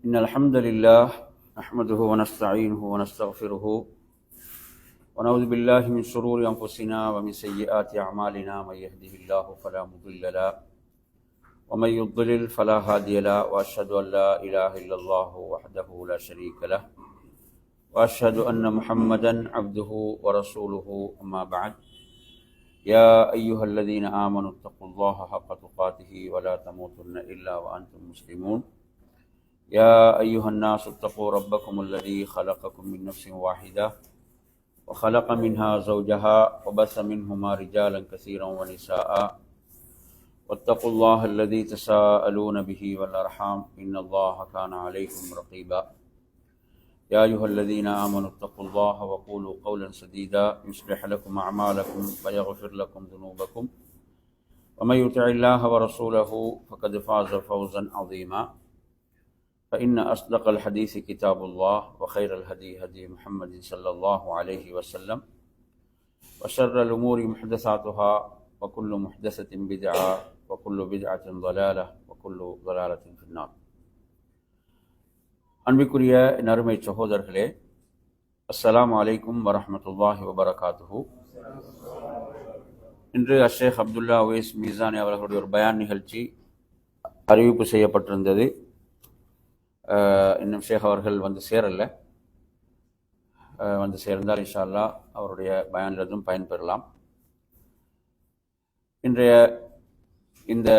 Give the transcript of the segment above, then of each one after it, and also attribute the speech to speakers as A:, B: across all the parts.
A: إن الحمد لله نحمده ونستعينه ونستغفره ونعوذ بالله من شرور أنفسنا ومن سيئات أعمالنا. من يهده الله فلا مضل له ومن يضلل فلا هادي له، وأشهد أن لا إله إلا الله وحده لا شريك له، وأشهد أن محمدا عبده ورسوله. أما بعد، يا أيها الذين آمنوا اتقوا الله حق تقاته ولا تموتن إلا وأنتم مسلمون. يا أيها الناس اتقوا ربكم الذي خلقكم من نفس واحدة وخلق منها زوجها وبث منهما رجالا كثيرا ونساء، واتقوا الله الذي تساءلون به والأرحام إن الله كان عليكم رقيبا. يا أيها الذين آمنوا اتقوا الله وقولوا قولا سديدا يصلح لكم أعمالكم ويغفر لكم ذنوبكم، ومن يطع الله ورسوله فقد فاز فوزا عظيما. فإن أصدق الحديث كتاب الله، وخير الهدي هدي محمد صلى الله عليه وسلم، وشر الأمور محدثاتها، وكل محدثة بدعة، وكل بدعة ضلالة، وكل ضلالة في النار. அன்பிற்குரிய நறுமை சகோதரர்களே, அஸ்ஸலாமு அலைக்கும் வரஹ்மத்துல்லாஹி வபரகாத்துஹு. இன்று அஷேக் அப்துல்லா உவைஸ் மீசானி அவர்களுடைய ஒரு பயான் நிகழ்ச்சி அறிவிப்பு செய்யப்பட்டிருந்தது. இன்னும் ஷேக் அவர்கள் வந்து சேரலை. வந்து சேர்ந்தால் இன்ஷா அல்லாஹ் அவருடைய பயானிலிருந்தும் பயன்பெறலாம். இன்றைய இந்த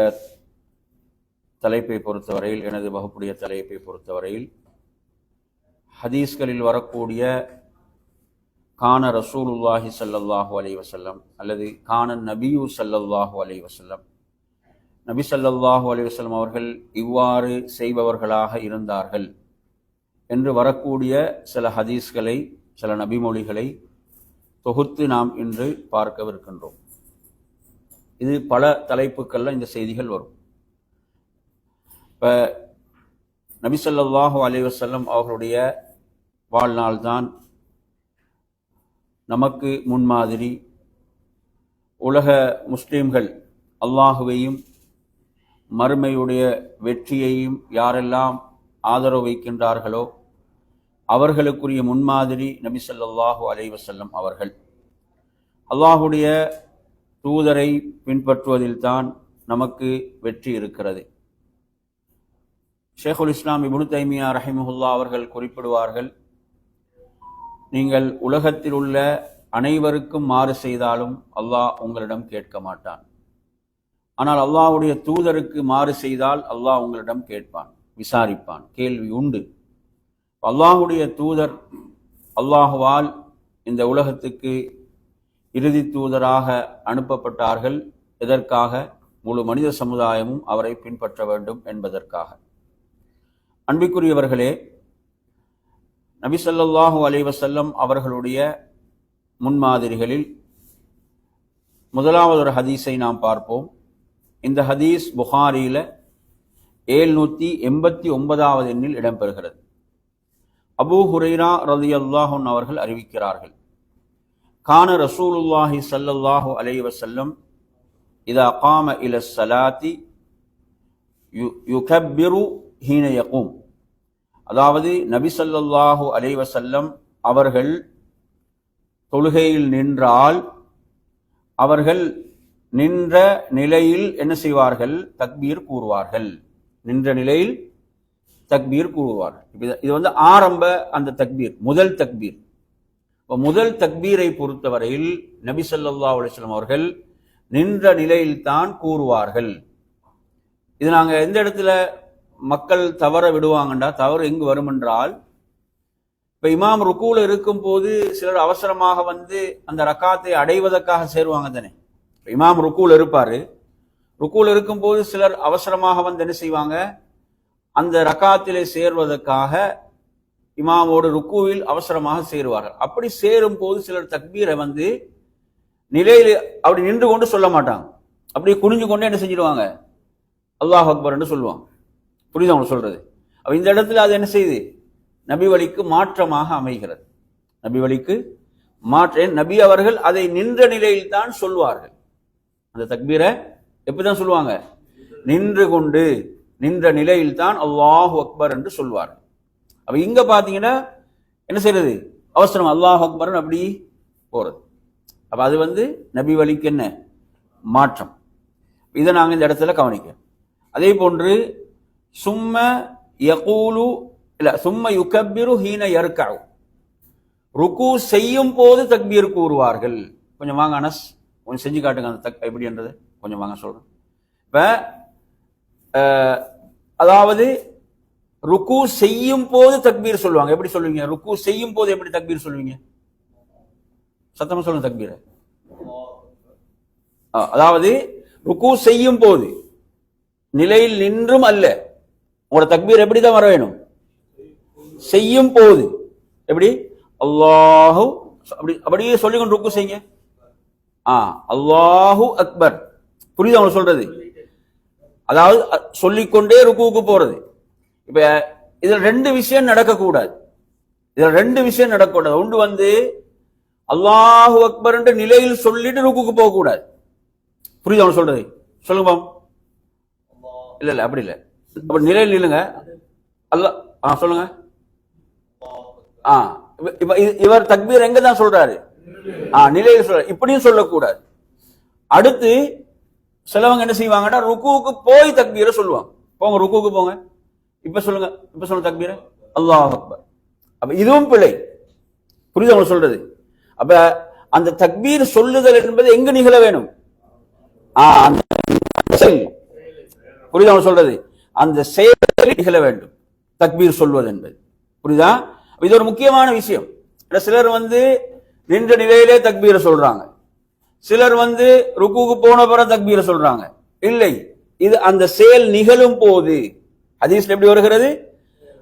A: தலைப்பை பொறுத்தவரையில், எனது வகுப்புடைய தலைப்பை பொறுத்தவரையில், ஹதீஸ்களில் வரக்கூடிய கான ரசூலுல்லாஹி ஸல்லல்லாஹு அலைஹி வஸல்லம் அல்லது கான நபியு ஸல்லல்லாஹு அலைஹி வஸல்லம், நபி ஸல்லல்லாஹு அலைஹி வஸல்லம் அவர்கள் இவ்வாறு செய்பவர்களாக இருந்தார்கள் என்று வரக்கூடிய சில ஹதீஸ்களை, சில நபிமொழிகளை தொகுத்து நாம் இன்று பார்க்கவிருக்கின்றோம். இது பல தலைப்புகளில் இந்த செய்திகள் வரும். இப்போ நபி ஸல்லல்லாஹு அலைஹி வஸல்லம் அவர்களுடைய வாழ்நாள்தான் நமக்கு முன்மாதிரி. உலக முஸ்லிம்கள் அல்லாஹுவையும் மறுமையுடைய வெற்றியையும் யாரெல்லாம் ஆதரவு வைக்கின்றார்களோ அவர்களுக்குரிய முன்மாதிரி நபி ஸல்லல்லாஹு அலைஹி வஸல்லம் அவர்கள். அல்லாஹுடைய தூதரை பின்பற்றுவதில்தான் நமக்கு வெற்றி இருக்கிறது. ஷேகுல் இஸ்லாம் இப்னு தைமியா ரஹிமஹுல்லா அவர்கள் குறிப்பிடுவார்கள், நீங்கள் உலகத்தில் உள்ள அனைவருக்கும் மாறு செய்தாலும் அல்லாஹ் உங்களிடம் கேட்க மாட்டான். ஆனால் அல்லாஹ்வுடைய தூதருக்கு மாறு செய்தால் அல்லாஹ் உங்களிடம் கேட்பான், விசாரிப்பான், கேள்வி உண்டு. அல்லாஹ்வுடைய தூதர் அல்லாஹுவால் இந்த உலகத்துக்கு இறுதி தூதராக அனுப்பப்பட்டார்கள். எதற்காக? முழு மனித சமுதாயமும் அவரை பின்பற்ற வேண்டும் என்பதற்காக. அன்பிற்குரியவர்களே, நபி ஸல்லல்லாஹு அலைஹி வஸல்லம் அவர்களுடைய முன்மாதிரிகளில் முதலாவது ஒரு ஹதீஸை நாம் பார்ப்போம். இந்த ஹதீஸ் புகாரியில் 789வது எண்ணில் இடம்பெறுகிறது. அபூ ஹுரைரா ரலியல்லாஹு அன்ஹு அவர்கள் அறிவிக்கிறார்கள், கான ரசூலுல்லாஹி ஸல்லல்லாஹு அலைஹி வஸல்லம் இதா காம இலஸ் ஸலாத்தி யுகப்பிரு ஹீன யகூம். அதாவது நபி ஸல்லல்லாஹு அலைஹி வஸல்லம் அவர்கள் தொழுகையில் நின்றால் அவர்கள் நின்ற நிலையில் என்ன செய்வார்கள்? தக்பீர் கூறுவார்கள். நின்ற நிலையில் தக்பீர் கூறுவார்கள். இது வந்து ஆரம்ப அந்த தக்பீர், முதல் தக்பீர். முதல் தக்பீரை பொறுத்தவரையில் நபி ஸல்லல்லாஹு அலைஹி வஸல்லம் அவர்கள் நின்ற நிலையில் தான் கூறுவார்கள். இது நாங்கள் எந்த இடத்துல மக்கள் தவற விடுவாங்கண்டா, தவறு எங்கு வரும் என்றால், இப்ப இமாம் ருக்கூல இருக்கும் போது சிலர் அவசரமாக வந்து அந்த ரக்காத்தை அடைவதற்காக சேருவாங்க தானே. இமாம் ருக்கூல இருப்பாரு, ருக்கூல இருக்கும் போது சிலர் அவசரமாக வந்து என்ன செய்வாங்க? அந்த ரக்காத்திலே சேர்வதற்காக இமாமோடு ருக்கூவில் அவசரமாக சேருவார்கள். அப்படி சேரும் போது சிலர் தக்பீரை வந்து நிலையில் அப்படி நின்று கொண்டு சொல்ல மாட்டாங்க, அப்படியே குனிஞ்சு கொண்டு என்ன செஞ்சிடுவாங்க? அல்லாஹ் அக்பர் என்று சொல்லுவாங்க. புரியுது அவங்க சொல்றது? அப்ப இந்த இடத்துல அது என்ன செய்யுது? நபி வழிக்கு மாற்றமாக அமைகிறது. நபி வழிக்கு மாற்ற, நபி அவர்கள் அதை நின்ற நிலையில் தான் சொல்வார்கள். அந்த தக்பீரை எப்படிதான் சொல்லுவாங்க? நின்று கொண்டு. நின்ற நிலையில் தான் அல்லாஹு அக்பர் என்று சொல்வார். அப்ப இங்க பாத்தீங்கன்னா என்ன செய்யறது, அவசரம் அல்லாஹு அக்பர் அப்படி போறது. அப்ப அது நபி வழிக்கு என்ன மாற்றம், இதை நாங்கள் இந்த இடத்துல கவனிக்கிறோம். அதே போன்று சும்ம யகூலு இல்ல சும்ம யுகப்பிரு ஹீன யர்கஉ, ருக்கு செய்யும் போது தக்பீர் கூறுவார்கள். கொஞ்சம் வாங்க அனஸ், கொஞ்சம் செஞ்சு காட்டுங்க அந்த எப்படின்றது கொஞ்சம் வாங்க சொல்றேன். இப்ப அதாவது ருக்கு செய்யும் போது தக்பீர் சொல்லுவாங்க. எப்படி சொல்லுவீங்க? ருக்கு செய்யும் போது எப்படி தக்பீர் சொல்லுவீங்க? சத்தமா சொல்லுங்க தக்பீர. அதாவது ருக்கு செய்யும் போது, நிலையில் நின்றும் அல்ல. உங்களோட தக்பீர் எப்படிதான் வர வேணும்? செய்யும் போது எப்படி? அல்லாஹு அப்படி அப்படியே சொல்லிக்கொண்டு ருக்கு செய்யுங்க. அல்லாஹு அக்பர். புரியுது அவங்க சொல்றது? அதாவது சொல்லிக்கொண்டே ருக்குவுக்கு போறது. இப்ப இதுல ரெண்டு விஷயம் நடக்கக்கூடாது. இதுல ரெண்டு விஷயம் நடக்கக்கூடாது. ஒன்று அல்லாஹு அக்பர் என்ற நிலையில் சொல்லிட்டு ருக்குக்கு போக கூடாது. புரியுது அவங்க சொல்றது? சொல்லுங்க பாம். இல்ல இல்ல அப்படி இல்ல, அப்ப நிலையில் நில்லுங்க. அல்ல சொல்லுங்க. இப்ப இவர் தக்பீர் எங்க தான் சொல்றாரு? நிலையில் சொல்ற. இப்படியும் சொல்லக்கூடாது. அடுத்து சிலவங்க என்ன செய்வாங்கன்னா ருக்குவுக்கு போய் தக்பீரை சொல்லுவாங்க. போங்க ருக்குவுக்கு போங்க, இப்ப சொல்லுங்க, இப்ப சொல்லுங்க தக்பீர அல்லாஹ் அக்பர். அப்ப இதுவும் பிழை. புரியுது அவங்க சொல்றது? அப்ப அந்த தக்பீர் சொல்லுதல் என்பது எங்க நிகழ வேணும்? புரியுது அவங்க சொல்றது? அந்த செயலில் நிகழ வேண்டும் தக்பீர் சொல்வது என்பது. புரியுதா? இது ஒரு முக்கியமான விஷயம். சிலர் நின்ற நிலையிலே தக்பீரை சொல்றாங்க, சிலர் ருக்குவுக்கு போன பிறகு தக்பீரை சொல்றாங்க. இல்லை, இது அந்த செயல் நிகழும் போது. ஹதீஸ்ல எப்படி வருகிறது?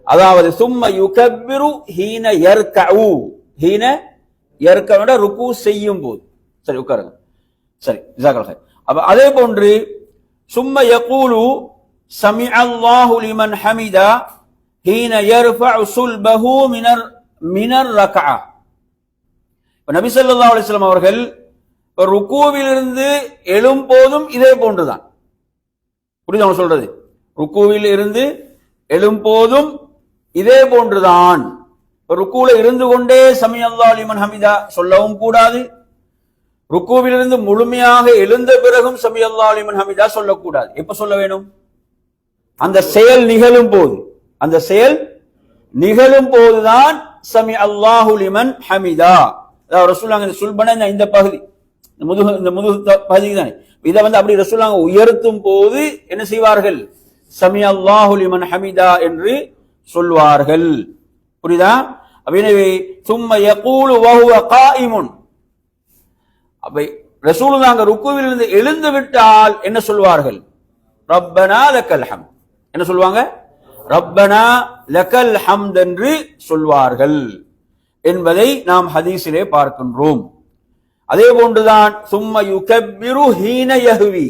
A: அதாவது சும்ம யுகப்பிரு ஹீன யர்கஉ, ஹீன யர்கஉ ருக்கு செய்யும் போது. சரி உட்காருங்க. சரி ஜஸாக்கல்லாஹ் ஹைர். அப்ப அதே போன்று சும்ம யகூலு சமிஅல்லாஹு லிமன் ஹமிதா ஹீன யர்ஃபஉ சுல்பஹு மினர் ரக்அ. நபி ஸல்லல்லாஹு அலைஹி வஸல்லம் அவர்கள் ருக்குவிலிருந்து எழும் போதும் இதே போன்றுதான். புரியுது அவங்க சொல்றது? ருக்குவில் இருந்து எழும் போதும் இதே போன்றுதான். ருக்குல இருந்து கொண்டே சமிஅல்லாஹு லிமன் ஹமிதா சொல்லவும் கூடாது, ருக்குவிலிருந்து முழுமையாக எழுந்த பிறகும் சமிஅல்லாஹு லிமன் ஹமிதா சொல்லக்கூடாது. எப்ப சொல்ல வேணும்? அந்த செயல் நிகழும் போது. அந்த செயல் நிகழும் போதுதான் சமிஅல்லாஹு லிமன் ஹமிதா. அதாவது ரசூலுல்லாஹ் சுல்பன இந்த பகுதி, இந்த முதுகு பகுதி தானே, இதை அப்படி ரசூலுல்லாஹ் உயர்த்தும் போது என்ன செய்வார்கள்? சமிஅல்லாஹு லிமன் ஹமிதா என்று சொல்வார்கள். புரியுதா? எனவே சும்ம யகூலு வஹுவ காயிமுன். அப்ப ரசூலுல்லாஹ் ருக்குவில் இருந்து எழுந்து விட்டால் என்ன சொல்வார்கள்? ரப்பனா லக்கல் ஹம்த். என்ன சொல்வாங்க? ரப்பனா லக்கல் ஹம்த் என்று சொல்வார்கள் என்பதை நாம் ஹதீஸிலே பார்க்கின்றோம். அதே போன்றுதான் சும்ம யுகப்பிரு ஹீன யஹ்வி.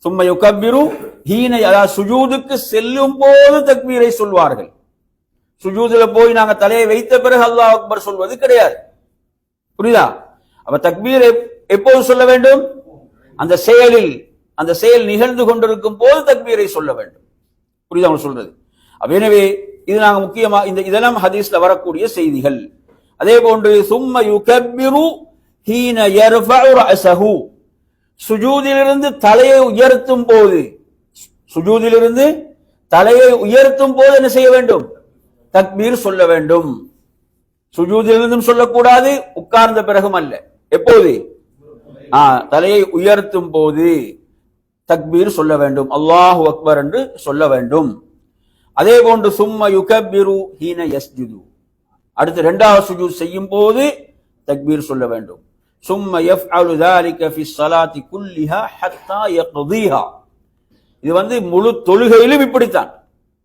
A: சும்ம யுகப்பிரு ஹீன, அதாவது சுஜூதுக்கு செல்லும் போது தக்பீரை சொல்வார்கள். சுஜூதுல போய் நாங்க தலையை வைத்த பிறகு அல்லாஹ் அக்பர் சொல்வது கிடையாது. புரியுதா? அப்ப தக்பீர் எப்போது சொல்ல வேண்டும்? அந்த செயலில், அந்த செயல் நிகழ்ந்து கொண்டிருக்கும் போது தக்பீரை சொல்ல வேண்டும். புரியுதா அவங்க சொல்றது? எனவே இது நாங்க முக்கியமா இதெல்லாம் ஹதீஸ்ல வரக்கூடிய செய்திகள். அதே போன்று சும்ம யுகப்பிரு ஹீன யர்ஃபஉ ரஅஸஹு, சுஜூதிலிருந்து தலையை உயர்த்தும் போது, சுஜூதிலிருந்து தலையை உயர்த்தும் போது என்ன செய்ய வேண்டும்? தக்பீர் சொல்ல வேண்டும். சுஜூதிலிருந்தும் சொல்லக்கூடாது, உட்கார்ந்த பிறகும் அல்ல. எப்போது? தலையை உயர்த்தும் போது தக்பீர் சொல்ல வேண்டும், அல்லாஹு அக்பர் என்று சொல்ல வேண்டும். அதே போன்று சும்ம யுகப்பிரு ஹீன யஸ்ஜுது, அடுத்து இரண்டாவது சுஜூத் செய்யும் போது தக்பீர் சொல்ல வேண்டும். சும்ம யஃஅலு ذلك في الصلاة كلها حتى يقضيها. இது முழு தொழுகையிலும் இப்படித்தான்,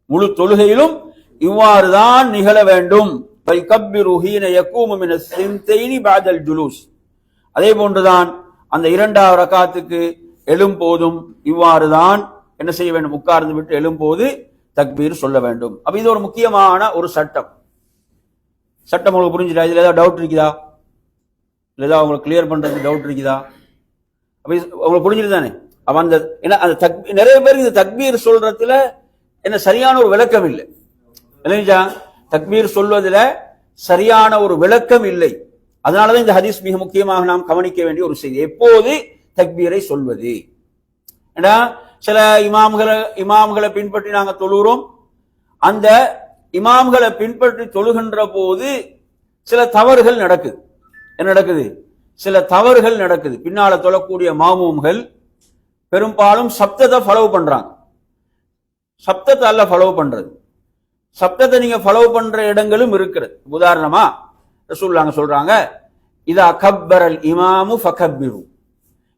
A: முழு தொழுகையிலும் இவ்வாறு தான் நிகழ வேண்டும். வயகப்பிரு ஹீன யகூமு மின ஸின்தைனி பஅதல் ஜுலூஸ். அதே போன்றுதான் அந்த இரண்டாவது ரக்காத்துக்கு எழும் போதும் இவ்வாறு தான் என்ன செய்ய வேண்டும்? உட்கார்ந்து விட்டு எழும்போது தக்பீர் சொல்ல வேண்டும். அப்ப இது ஒரு முக்கியமான ஒரு சட்டம். சட்டம் உங்களுக்கு புரிஞ்சுட்டா? இதுல ஏதாவது டவுட் இருக்குதா? இல்ல ஏதாவது உங்களுக்கு கிளியர் பண்றதுக்கு டவுட் இருக்குதா? அப்ப உங்களுக்கு புரிஞ்சுட்டு தானே? அவன் அந்த நிறைய பேருக்கு இந்த தக்பீர் சொல்றதுல என்ன சரியான ஒரு விளக்கம் இல்லை இல்லைங்களா? தக்பீர் சொல்வதில் சரியான ஒரு விளக்கம் இல்லை. அதனாலதான் இந்த ஹதீஸ் மிக முக்கியமாக நாம் கவனிக்க வேண்டிய ஒரு செய்தி. எப்போது தக்பீரை சொல்வது? ஏன்னா சில இமாம்களை பின்பற்றி நாங்க தொழுகிறோம். அந்த இமாம்களை பின்பற்றி தொழுகின்ற போது சில தவறுகள் நடக்குது. என்ன நடக்குது? சில தவறுகள் நடக்குது. பின்னால தொழக்கூடிய மாமூம்கள் பெரும்பாலும் சப்தத்தை ஃபாலோ பண்றாங்க. சப்தத்தை அல்ல ஃபாலோ பண்றது, சப்தத்தை நீங்க ஃபாலோ பண்ற இடங்களும் இருக்கிறது. உதாரணமா ரசூலுல்லாஹ் சொல்றாங்க, இதா கப்பரல் இமாமு ஃபகப்பிரு,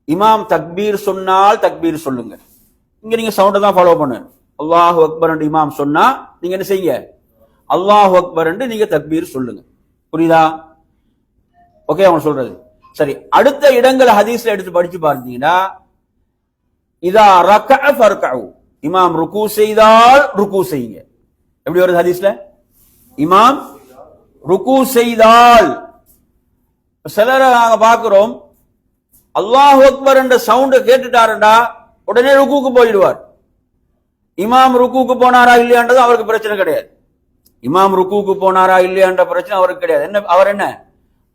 A: இமாம் தக்பீர் சொன்னால் தக்பீர் சொல்லுங்க. இங்க நீங்க சவுண்டை தான் ஃபாலோ பண்ணு. அல்லாஹு அக்பர் என்று இமாம் சொன்னா நீங்க என்ன செய்யுங்க? அல்லாஹு அக்பர் என்று நீங்க தக்பீர் சொல்லுங்க. புரியுதா? ஓகே, அவங்க சொல்றது சரி. அடுத்த இடங்களை ஹதீஸ்ல எடுத்து படிச்சு பார்த்தீங்கன்னா, இதா ரக்கஅ ஃபர்கஉ, இமாம் ருக்கு செய்தால் ருக்கு செய்யுங்க. எப்படி வருது ஹதீஸ்ல? இமாம் ருக்கு செய்தால். சிலரை நாங்க பார்க்கிறோம், அல்லாஹு அக்பர் என்ற சவுண்ட் கேட்டுட்டாருண்டா உடனே ருக்குக்கு போயிடுவார். இமாம் ருக்குக்கு போனாரா இல்லையான்றது அவருக்கு பிரச்சனை கிடையாது. இமாம் ருக்குக்கு போனாரா இல்லையான்ற பிரச்சனை அவருக்கு கிடையாது. என்ன அவர் என்ன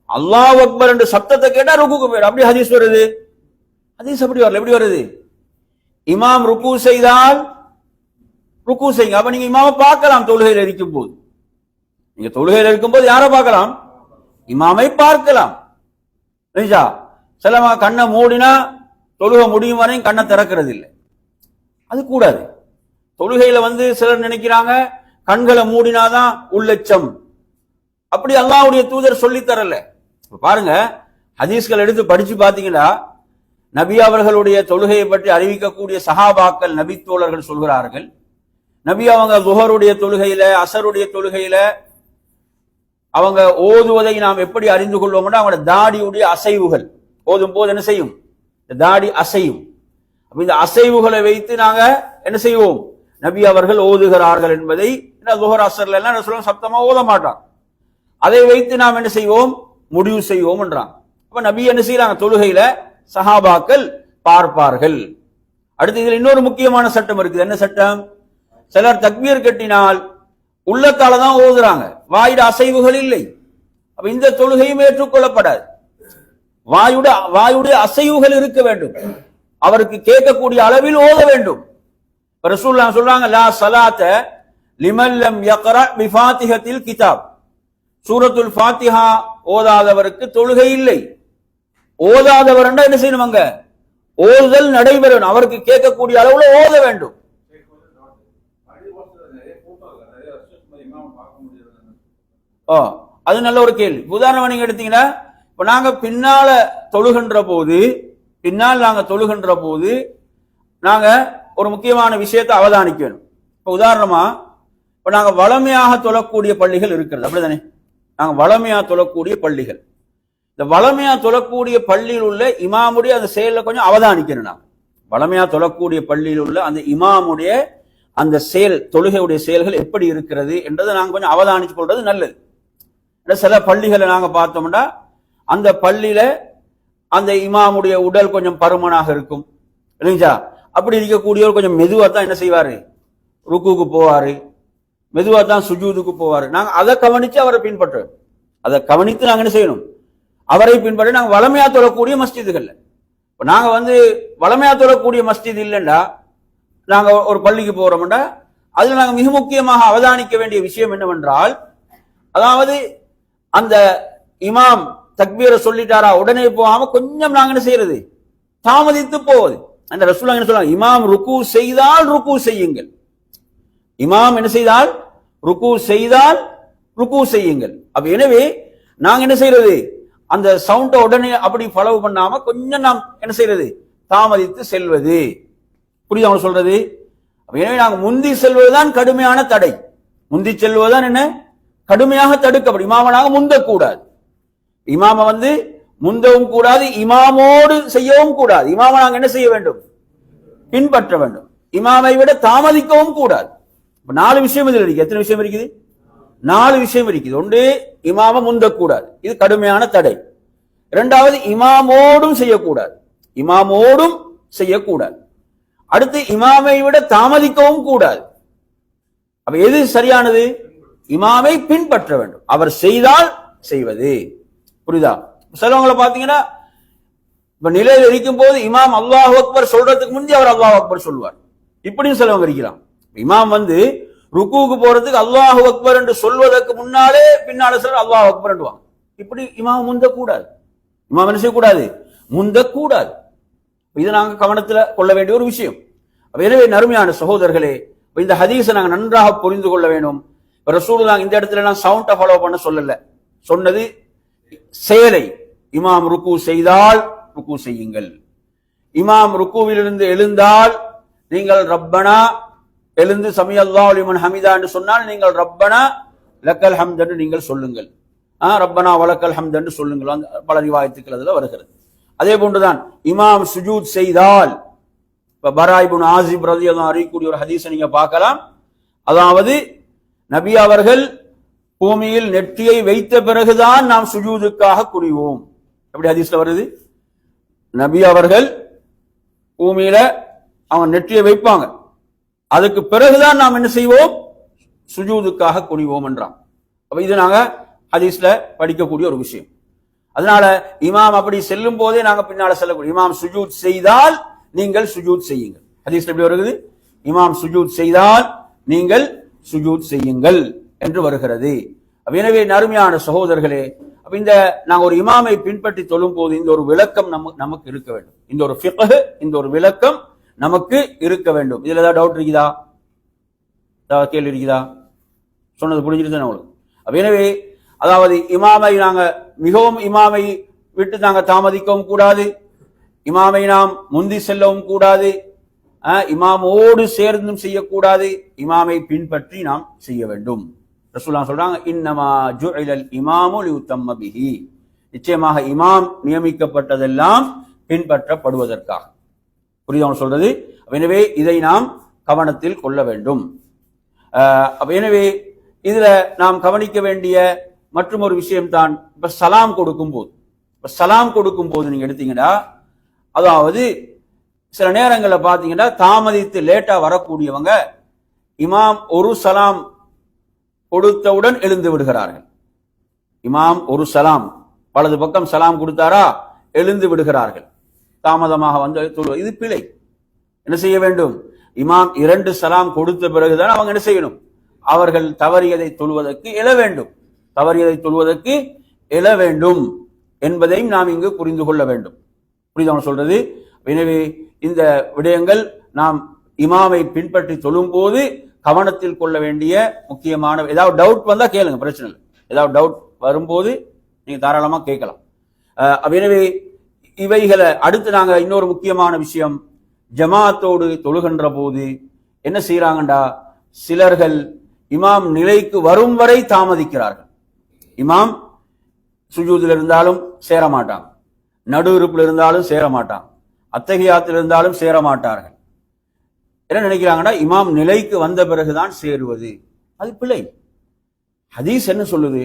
A: அல்லாஹ் அக்பர் என்று சப்தத்தை கேட்டா ருக்குக்கு போயிடும். அப்படி ஹதீஸ் வருது. ஹதீஸ் அப்படி வரல. எப்படி வருது? இமாம் ருக்கு செய்தால் ருக்கு செய்யுங்க. அப்ப நீங்க இமாமை பார்க்கலாம். தொழுகையில் இருக்கும் போது, நீங்க தொழுகையில் இருக்கும் போது யாரை பார்க்கலாம்? இமாமை பார்க்கலாம். சில கண்ணை மூடினா தொழுகை முடியும் வரையும் கண்ணை திறக்கிறது இல்லை. அது கூடாது. தொழுகையில சிலர் நினைக்கிறாங்க கண்களை மூடினாதான் உள்ளச்சம். அப்படி அல்லாஹ்வுடைய தூதர் சொல்லி தரல. பாருங்க, ஹதீஸ்கள் எடுத்து படிச்சு பாத்தீங்கன்னா, நபி அவர்களுடைய தொழுகையை பற்றி அறிவிக்கக்கூடிய சஹாபாக்கள் நபி தோழர்கள் சொல்கிறார்கள், நபி அவங்க துஹருடைய தொழுகையில அசருடைய தொழுகையில அவங்க ஓதுவதை நாம் எப்படி அறிந்து கொள்வோம்னா, அவங்களோட தாடியுடைய அசைவுகள் ஓதும் போது என்ன செய்யும்? தாடி அசையும். இந்த அசைவுகளை வைத்து நாங்க என்ன செய்வோம்? நபி அவர்கள் ஓதுகிறார்கள் என்பதை துஹர் அசர்ல எல்லாம் சொல்லுவோம், சப்தமா ஓத மாட்டான். அதை வைத்து நாம் என்ன செய்வோம்? முடிவு செய்வோம் என்றான். அப்ப நபி என்ன செய்யறாங்க? தொழுகையில சஹாபாக்கள் பார்ப்பார்கள். அடுத்து இதுல இன்னொரு முக்கியமான சட்டம் இருக்குது. என்ன சட்டம்? சிலர் தக்பீர் கட்டினால் உள்ளத்தால தான் ஓதுறாங்க, வாயுட அசைவுகள் இல்லை. அப்ப இந்த தொழுகையும் ஏற்றுக்கொள்ளப்படாது. வாயுடைய அசைவுகள் இருக்க வேண்டும், அவருக்கு கேட்கக்கூடிய அளவில் ஓத வேண்டும். ரசூலுல்லாஹ் சொல்றாங்க, லா ஸலாத்த லிமன் லம் யக்ரா பிஃபாத்திஹத்தில் கிதாப், சூரத்துல் ஃபாத்திஹா ஓதாதவருக்கு தொழுகை இல்லை. ஓதாதவர் என்ன செய்யணும்? ஓதுதல் நடைபெறும். அவருக்கு கேட்கக்கூடிய அளவுல ஓத வேண்டும். அது நல்ல ஒரு கேள்வி. உதாரணம் நீங்க எடுத்தீங்கன்னா, இப்ப நாங்க பின்னால தொழுகின்ற போது நாங்க ஒரு முக்கியமான விஷயத்தை அவதானிக்கணும். இப்ப உதாரணமா, இப்ப நாங்க வளமையாக தொழக்கூடிய பள்ளிகள் இருக்கிறது, அப்படிதானே? நாங்க வளமையா தொழக்கூடிய பள்ளிகள், இந்த வளமையா தொழக்கூடிய பள்ளியில் உள்ள இமாமுடைய அந்த செயல கொஞ்சம் அவதானிக்கணும். நாங்க வளமையா தொழக்கூடிய பள்ளியில் உள்ள அந்த இமாமுடைய அந்த செயல், தொழுகையுடைய செயல்கள் எப்படி இருக்கிறது என்றதை நாங்க கொஞ்சம் அவதானிச்சு கொள்றது நல்லது. சில பள்ளிகளை நாங்க பார்த்தோம்னா, அந்த பள்ளியில அந்த இமாமுடைய உடல் கொஞ்சம் பருமனாக இருக்கும் இல்லைங்களா? அப்படி இருக்கக்கூடியவர் கொஞ்சம் மெதுவா தான் என்ன செய்வாரு? ருக்குக்கு போவாரு, மெதுவா தான் சுஜூதுக்கு போவாரு. நாங்க அதை கவனிச்சு அவரை பின்பற்றுவோம். அதை கவனித்து நாங்க என்ன செய்யணும்? அவரை பின்பற்ற. நாங்க வளமையா தொழக்கூடிய மஸ்ஜிதுகள்ல, இப்ப நாங்க வளமையா தொழக்கூடிய மஸ்ஜித் இல்லைண்டா, நாங்க ஒரு பள்ளிக்கு போறோம்டா, அதுல நாங்க மிக முக்கியமாக அவதானிக்க வேண்டிய விஷயம் என்னவென்றால், அதாவது அந்த இமாம் தக்பீரை சொல்லிட்டாரா உடனே போகாம கொஞ்சம் நாங்க என்ன செய்யறது? தாமதித்து போவது. அந்த ரசூலுல்லாஹ் என்ன சொல்றாங்க? இமாம் ருக்கு செய்தால் ருக்கு செய்யுங்கள். இமாம் என்ன செய்தால்? ருக்கு செய்தால் ருக்கு செய்யுங்கள். அப்ப எனவே நாங்க என்ன செய்யறது? அந்த சவுண்ட உடனே அப்படி ஃபாலோ பண்ணாம கொஞ்சம் நாம் என்ன செய்யறது? தாமதித்து செல்வது. புரியுது அவங்க சொல்றது? எனவே நாங்க முந்தி செல்வதுதான் கடுமையான தடை. முந்தி செல்வதுதான் என்ன? கடுமையாக தடுக்கப்படும். இமாம நாங்க முந்தக்கூடாது. இமாம முந்தவும் கூடாது, இமாமோடு செய்யவும் கூடாது. இமாம நாங்க என்ன செய்ய வேண்டும்? பின்பற்ற வேண்டும். இமாமை விட தாமதிக்கவும் கூடாது. 4 விஷயம் இதில் இருக்கு. எத்தனை விஷயம் இருக்குது? 4 விஷயம் இருக்குது. ஒன்று, இமாம முந்தக்கூடாது, இது கடுமையான தடை. 2வது, இமாமோடும் செய்யக்கூடாது, இமாமோடும் செய்யக்கூடாது. அடுத்து இமாமை விட தாமதிக்கவும் கூடாது. அப்ப எது சரியானது? இமாமை பின்பற்ற வேண்டும். அவர் செய்தால் செய்வது. புரியுதா? சிலவங்களை பாத்தீங்கன்னா இப்ப நிலையில் இருக்கும் போது இமாம் அல்லாஹ் அக்பர் சொல்றதுக்கு முந்தி அவர் அல்லாஹ் அக்பர் சொல்வார். இப்படியும் சிலவங்க இருக்கிறான். இமாம் ருக்குவுக்கு போறதுக்கு அல்லாஹ் அக்பர் என்று சொல்வதற்கு முன்னாலே பின்னால சிலர் அல்லாஹ் அக்பர் என்றுவாங்க. இப்படி இமாம் முந்தக்கூடாது. இமாம் என்ன செய்யக்கூடாது? முந்தக்கூடாது. இது நாங்க கவனத்துல கொள்ள வேண்டிய ஒரு விஷயம். எனவே நறுமையான சகோதரர்களே, இந்த ஹதீஸை நாங்க நன்றாக புரிந்து கொள்ள வேண்டும். ரசூலுல்லாஹ் இந்த இடத்துல எல்லாம் சவுண்டை ஃபாலோ பண்ண சொல்லல, சொன்னது செயலை. இமாம் ருக்கு செய்தால் ருக்கு செய்யுங்கள். இமாம் ருக்குவிலிருந்து எழுந்தால் நீங்கள் ரப்பனா எழுந்து சமி அல்லாஹு லிமன் ஹமிதா என்று சொன்னால் நீங்கள் ரப்பனா லக்கல் ஹம்த் என்று நீங்கள் சொல்லுங்கள். ரப்பனா வலக்கல் ஹம்த் என்று சொல்லுங்கள். பல ரிவாயத்துக்கள் அதுல வருகிறது. அதே போன்றுதான் இமாம் சுஜூத் செய்தால், பரா இப்னு ஆசிப் ரலியல்லாஹு அன்ஹு அறியக்கூடிய ஒரு ஹதீஸை நீங்க பார்க்கலாம். அதாவது நபி அவர்கள் பூமியில் நெற்றியை வைத்த பிறகுதான் நாம் சுஜூதுக்காக குனிவோம். எப்படி ஹதீஸ்ல வருது? நபி அவர்கள் பூமியில அவங்க நெற்றியை வைப்பாங்க, அதுக்கு பிறகுதான் நாம் என்ன செய்வோம்? சுஜூதுக்காக குனிவோம் என்றான். அப்ப இது நாங்க ஹதீஸ்ல படிக்கக்கூடிய ஒரு விஷயம். அதனால இமாம் அப்படி செல்லும் போதே நாங்க பின்னால செல்லக்கூடிய, இமாம் சுஜூத் செய்தால் நீங்கள் சுஜூத் செய்யுங்கள். ஹதீஸ்ல எப்படி வருகிறது? இமாம் சுஜூத் செய்தால் நீங்கள் சுஜூத் செய்யுங்கள் என்று வருகிறது. எனவே நறுமையான சகோதரர்களே, அப்ப இந்த நாங்க ஒரு இமாமை பின்பற்றி தொழும் போது இந்த ஒரு விளக்கம் நமக்கு இருக்க வேண்டும். இந்த ஒரு ஃபிக்ஹ், இந்த ஒரு விளக்கம் நமக்கு இருக்க வேண்டும். இதுல ஏதாவது டவுட் இருக்குதா? ஏதாவது கேள்வி இருக்குதா? சொன்னது புரிஞ்சிருந்தேன் உங்களுக்கு. எனவே அதாவது இமாமை நாங்க மிகவும் இமாமை விட்டு நாங்க தாமதிக்கவும் கூடாது, இமாமை நாம் முந்தி செல்லவும் கூடாது, இமாமோடு சேர்ந்தும் செய்யக்கூடாது, இமாமை பின்பற்றி நாம் செய்ய வேண்டும். ரசூலுல்லாஹ் சொல்றாங்க, இன்னமா ஜுஇலல் இமாமு லியுத்தம்ம பிஹி, நிச்சயமாக இமாம் நியமிக்கப்பட்டதெல்லாம் பின்பற்றப்படுவதற்காக. புரியுதா சொல்றது? எனவே இதை நாம் கவனத்தில் கொள்ள வேண்டும். எனவே இதுல நாம் கவனிக்க வேண்டிய மற்றும் ஒரு விஷயம் தான், இப்ப சலாம் கொடுக்கும் போது நீங்க எடுத்தீங்கன்னா, அதாவது சில நேரங்களில் பார்த்தீங்கன்னா தாமதித்து லேட்டா வரக்கூடியவங்க இமாம் ஒரு சலாம் கொடுத்தவுடன் எழுந்து விடுகிறார்கள். இமாம் ஒரு சலாம் வலது பக்கம் சலாம் கொடுத்தாரா எழுந்து விடுகிறார்கள். தாமதமாக வந்து இது பிழை. என்ன செய்ய வேண்டும்? இமாம் 2 சலாம் கொடுத்த பிறகுதான் அவங்க என்ன செய்யணும்? அவர்கள் தவறியதை தொழுவதற்கு எழ வேண்டும் என்பதையும் நாம் இங்கு புரிந்து கொள்ள வேண்டும். புரியுதா சொல்றது? எனவே இந்த விடயங்கள் நாம் இமாமை பின்பற்றி தொழும் போது கவனத்தில் கொள்ள வேண்டிய முக்கியமான. ஏதாவது டவுட் வந்தா கேளுங்க, பிரச்சனை இல்லை. ஏதாவது டவுட் வரும்போது நீங்க தாராளமா கேட்கலாம். எனவே இவைகளை அடுத்து நாங்க இன்னொரு முக்கியமான விஷயம், ஜமாத்தோடு தொழுகின்ற போது என்ன செய்யறாங்கண்டா, சிலர்கள் இமாம் நிலைக்கு வரும் வரை தாமதிக்கிறார்கள். இமாம் சுஜூதில் இருந்தாலும் சேர மாட்டாங்க, நடு இருப்பில் இருந்தாலும் சேர மாட்டாங்க, அத்தஹியாத்தில் இருந்தாலும் சேர மாட்டார்கள். என்ன நினைக்கிறாங்கன்னா, இமாம் நிலைக்கு வந்த பிறகுதான் சேருவது. அது பிழை. ஹதீஸ் என்ன சொல்லுது?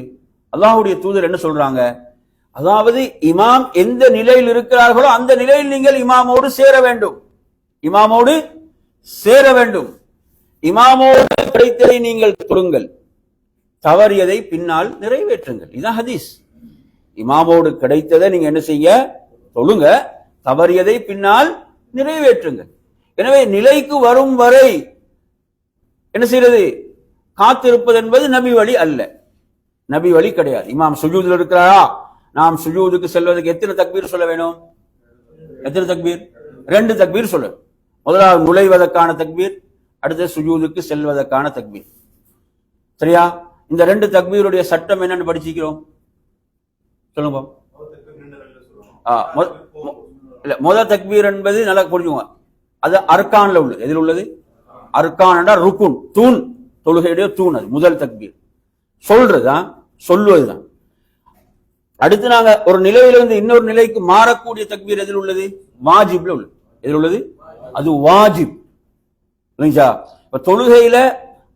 A: அல்லாஹ்வுடைய தூதர் என்ன சொல்றாங்க? அதாவது இமாம் எந்த நிலையில் இருக்கிறார்களோ அந்த நிலையில் நீங்கள் இமாமோடு சேர வேண்டும். இமாமோடு கிடைத்ததை நீங்கள் தொழுங்கள், தவறியதை பின்னால் நிறைவேற்றுங்கள். இதுதான் ஹதீஸ். இமாமோடு கிடைத்ததை நீங்க என்ன செய்ய? தொழுங்க, தவறியதை பின்னால் நிறைவேற்றுங்கள். எனவே நிலைக்கு வரும் வரை என்ன செய்யறது? காத்திருப்பது என்பது நபி வழி அல்ல, நபி வழி கிடையாது. இமாம் சுஜூதில் இருக்கிறாரா, நாம் சுஜூதுக்கு செல்வதற்கு எத்தனை தக்பீர் சொல்ல வேணும்? 2 தக்பீர் சொல்ல. முதலாவது நுழைவதற்கான தக்பீர், அடுத்து சுஜூதுக்கு செல்வதற்கான தக்பீர். சரியா? இந்த 2 தக்பீருடைய சட்டம் என்னன்னு படிச்சிக்கிறோம், சொல்லுங்க. முதல் தக்பீர் என்பது நல்லா புரிஞ்சுங்க, அது அர்கான்ல உள்ளது. எதில் உள்ளது? அர்கான் என்றால் ருக்குன், தூண், தொழுகையுடைய தூண். அது முதல் தக்பீர், சொல்லுவதுதான். அடுத்து நாங்க ஒரு நிலையிலிருந்து இன்னொரு நிலைக்கு மாறக்கூடிய தக்பீர் எதில் உள்ளது? வாஜிப்ல உள்ளது. எதில் உள்ளது? அது வாஜிப். தொழுகையில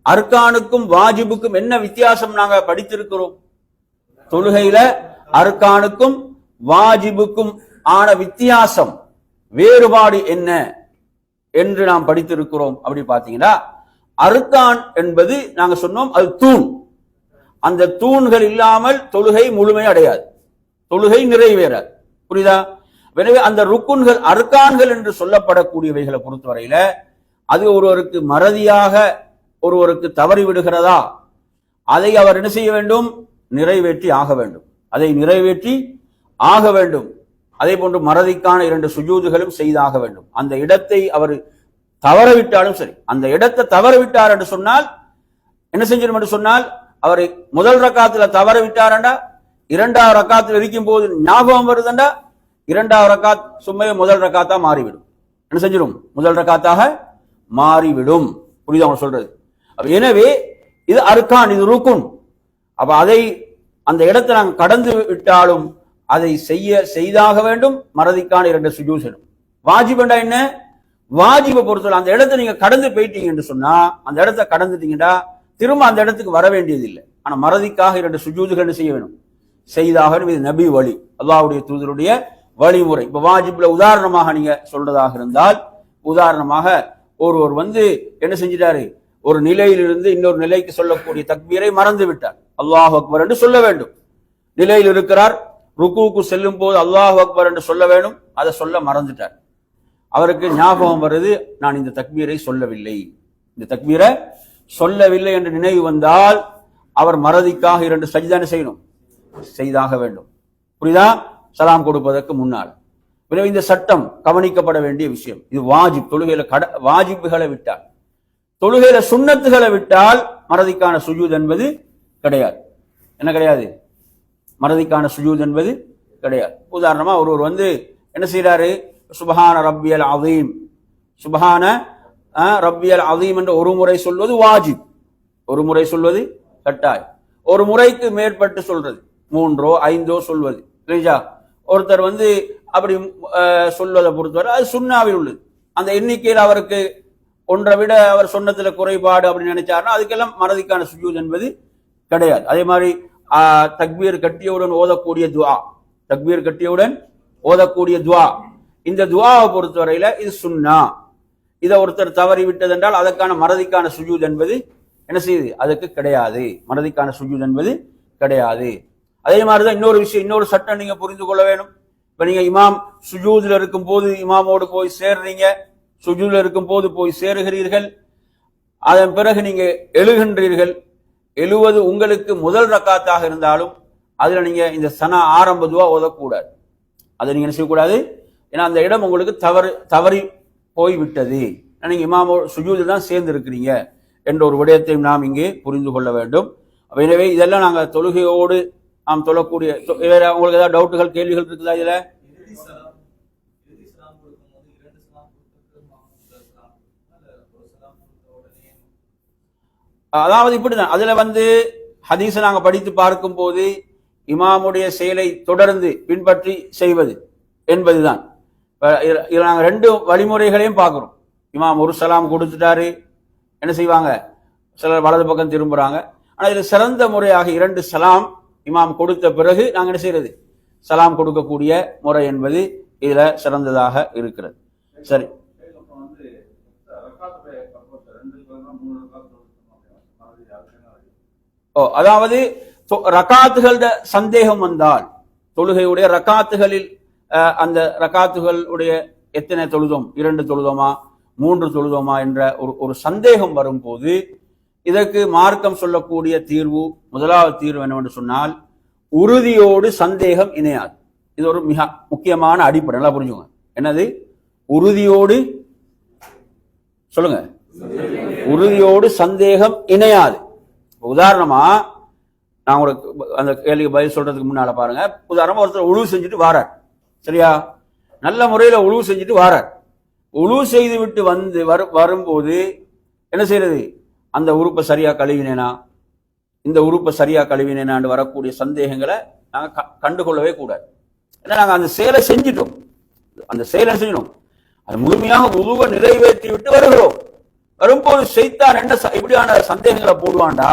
A: அர்கானுக்கும் வாஜிபுக்கும் என்ன வித்தியாசம் நாங்க படித்திருக்கிறோம்? தொழுகையில அர்கானுக்கும் வாஜிபுக்கும் ஆன வித்தியாசம், வேறுபாடு என்ன என்று நாம் படித்திருக்கிறோம். அப்படி பார்த்தீங்கன்னா அர்கான் என்பது நாங்க சொன்னோம் அது தூண். அந்த தூண்கள் இல்லாமல் தொழுகை முழுமை அடையாது, தொழுகை நிறைவேறாது. புரியுதா? எனவே அந்த ருக்குன்கள் அர்கான்கள் என்று சொல்லப்படக்கூடியவைகளை பொறுத்தவரையில அது ஒருவருக்கு மறதியாக ஒருவருக்கு தவறி விடுகிறதா, அதை அவர் என்ன செய்ய வேண்டும்? நிறைவேற்றி ஆக வேண்டும். அதை நிறைவேற்றி ஆக வேண்டும். அதே போன்று மறதிக்கான 2 சுஜூதுகளும் செய்தாக வேண்டும். அந்த இடத்தை அவர் தவறவிட்டாலும் சரி, அந்த இடத்தை தவறவிட்டார் என்று சொன்னால் என்ன செஞ்சிடும் என்று சொன்னால், அவரை முதல் ரக்காத்துல தவற விட்டாரண்டா 2வது ரக்காத்தில் இருக்கும் போது ஞாபகம் வருதுண்டா 2வது ரக்காத் சும்மையே முதல் ரக்காத்தா மாறிவிடும். என்ன செஞ்சிடும்? முதல் ரக்காத்தாக மாறிவிடும். புரியுதா அவங்க சொல்றது? எனவே இது அர்கான், இது ருக்குன். அப்ப அதை அந்த இடத்தை நாங்கள் கடந்து விட்டாலும் அதை செய்தாக வேண்டும். மறதிக்கான 2 சுஜூத். வாஜிபண்டா என்ன? வாஜிபை பொறுத்தவரை அந்த இடத்தை நீங்க கடந்து போயிட்டீங்க என்று சொன்னா, அந்த இடத்தை கடந்துட்டீங்கன்னா திரும்ப அந்த இடத்துக்கு வர வேண்டியது இல்லை. ஆனா மறதிக்காக 2 சுஜூதுகள் செய்ய வேணும், செய்தாக வேண்டும். இது நபி வழி, அல்லாஹ்வுடைய தூதருடைய வழிமுறை. இப்ப வாஜிப்ல உதாரணமாக நீங்க சொல்றதாக இருந்தால், உதாரணமாக ஒருவர் என்ன செஞ்சிட்டாரு, ஒரு நிலையிலிருந்து இன்னொரு நிலைக்கு சொல்லக்கூடிய தக்பீரை மறந்து விட்டார். அல்லாஹ் அக்பர் என்று சொல்ல வேண்டும். நிலையில் இருக்கிறார், ருக்குவுக்கு செல்லும் போது அல்லாஹ் அக்பர் என்று சொல்ல வேண்டும், அதை சொல்ல மறந்துட்டார். அவருக்கு ஞாபகம் வருது, நான் இந்த தக்பீரை சொல்லவில்லை, இந்த தக்பீரை சொல்லவில்லை என்று நினைவு வந்தால் அவர் மறதிக்காக 2 சஜ்தான செய்யணும், செய்தாக வேண்டும். புரியுதா? சலாம் கொடுப்பதற்கு முன்னால். எனவே இந்த சட்டம் கவனிக்கப்பட வேண்டிய விஷயம். இது வாஜிப். தொழுகையில வாஜிப்புகளை விட்டால், தொழுகையில சுன்னத்துகளை விட்டால் மறதிக்கான சுஜூத் என்பது கிடையாது. என்ன கிடையாது? மறதிக்கான சுஜூத் என்பது கிடையாது. உதாரணமா ஒருவர் என்ன செய்யறாரு, சுபஹான ரப்பியல் அதீம், சுபஹான ரப்பியல் அதீம் என்று ஒரு முறை சொல்வது வாஜிப், ஒரு முறை சொல்வது கட்டாயம். ஒரு முறைக்கு மேற்பட்டு சொல்றது 3ஓ 5ஓ சொல்வது இல்லையா? ஒருத்தர் அப்படி சொல்வதை பொறுத்தவரை அது சுன்னாவில் உள்ளது. அந்த எண்ணிக்கையில் அவருக்கு ஒன்றை விட அவர் சொன்னதுல குறைபாடு அப்படின்னு நினைச்சாருன்னா அதுக்கெல்லாம் மறதிக்கான சுஜூத் என்பது கிடையாது. அதே மாதிரி தக்பீர் கட்டியவுடன் ஓதக்கூடிய துஆ, தக்பீர் கட்டியவுடன் ஓதக்கூடிய துஆ, இந்த துஆவை பொறுத்தவரையில இது சுன்னா. இதை ஒருத்தர் தவறி விட்டது என்றால் அதற்கான மறதிக்கான சுஜூத் என்பது என்ன செய்யுது? அதுக்கு கிடையாது, மறதிக்கான சுஜூத் என்பது கிடையாது. அதே மாதிரிதான் இன்னொரு விஷயம், இன்னொரு சட்டம் நீங்க புரிந்து கொள்ள வேணும். இப்ப நீங்க இமாம் சுஜூதுல இருக்கும் போது இமாமோடு போய் சேர்றீங்க, சுஜூதுல இருக்கும் போது போய் சேருகிறீர்கள், அதன் பிறகு நீங்க எழுகின்றீர்கள். எழுவது உங்களுக்கு முதல் ரக்காத்தாக இருந்தாலும் அதுல நீங்க இந்த சனா ஆரம்ப துவா ஓதக்கூடாது, அதை நீங்க என்ன செய்யக்கூடாது. ஏன்னா அந்த இடம் உங்களுக்கு தவறி போய் விட்டது, நீங்க இமாமோ சுஜூதில் தான் சேர்ந்து இருக்கிறீங்க என்ற ஒரு விடயத்தையும் நாம் இங்கே புரிந்து கொள்ள வேண்டும். எனவே இதெல்லாம் நாங்கள் தொழுகையோடு நாம் தொழக்கூடிய. வேற உங்களுக்கு ஏதாவது டவுட்டுகள் கேள்விகள் இருக்குதா? இதுல அதாவது இப்படிதான். அதுல ஹதீஸை நாங்க படித்து பார்க்கும் போது இமாமுடைய செயலை தொடர்ந்து பின்பற்றி செய்வது என்பதுதான். இதுல நாங்க 2 வழிமுறைகளையும் பார்க்கிறோம். இமாம் ஒரு சலாம் கொடுத்துட்டாரு, என்ன செய்வாங்க, சிலர் வலது பக்கம் திரும்புறாங்க. ஆனா இதுல சிறந்த முறையாக 2 சலாம் இமாம் கொடுத்த பிறகு நாங்க என்ன செய்யறது, சலாம் கொடுக்கக்கூடிய முறை என்பது இதுல சிறந்ததாக இருக்கிறது. சரி, அதாவது ரக்காத்துகள் சந்தேகம் வந்தால், தொழுகையுடைய ரக்காத்துகளில் அந்த ரக்காத்துகளுடைய எத்தனை தொழுதோம், 2 தொழுதோமா 3 தொழுதோமா என்ற ஒரு சந்தேகம் வரும்போது இதற்கு மார்க்கம் சொல்லக்கூடிய தீர்வு, முதலாவது தீர்வு என்னவென்று சொன்னால், உறுதியோடு சந்தேகம் இணையாது. இது ஒரு மிக முக்கியமான அடிப்படை, நல்லா புரிஞ்சுங்க. என்னது? உறுதியோடு, சொல்லுங்க, உறுதியோடு சந்தேகம் இணையாது. உதாரணமா நான் உங்களுக்கு அந்த கேள்விக்கு பதில் சொல்றதுக்கு முன்னால பாருங்க. உதாரணமா ஒருத்தர் உழு செஞ்சுட்டு வாரார், சரியா? நல்ல முறையில உழு செஞ்சுட்டு வாரார். உழு செய்து விட்டு வரும்போது என்ன செய்யறது, அந்த உறுப்பை சரியா கழுவினேனா, இந்த உறுப்பை சரியா கழுவினேனான்னு வரக்கூடிய சந்தேகங்களை நாங்க கண்டுகொள்ளவே கூடாது. ஏன்னா நாங்க அந்த செயலை செஞ்சிட்டோம், அந்த செயலை செஞ்சோம், அது முழுமையாக உருவ நிறைவேற்றி விட்டு வருகிறோம். வரும்போது சைத்தான் என்ன இப்படியான சந்தேகங்களை போடுவான்டா,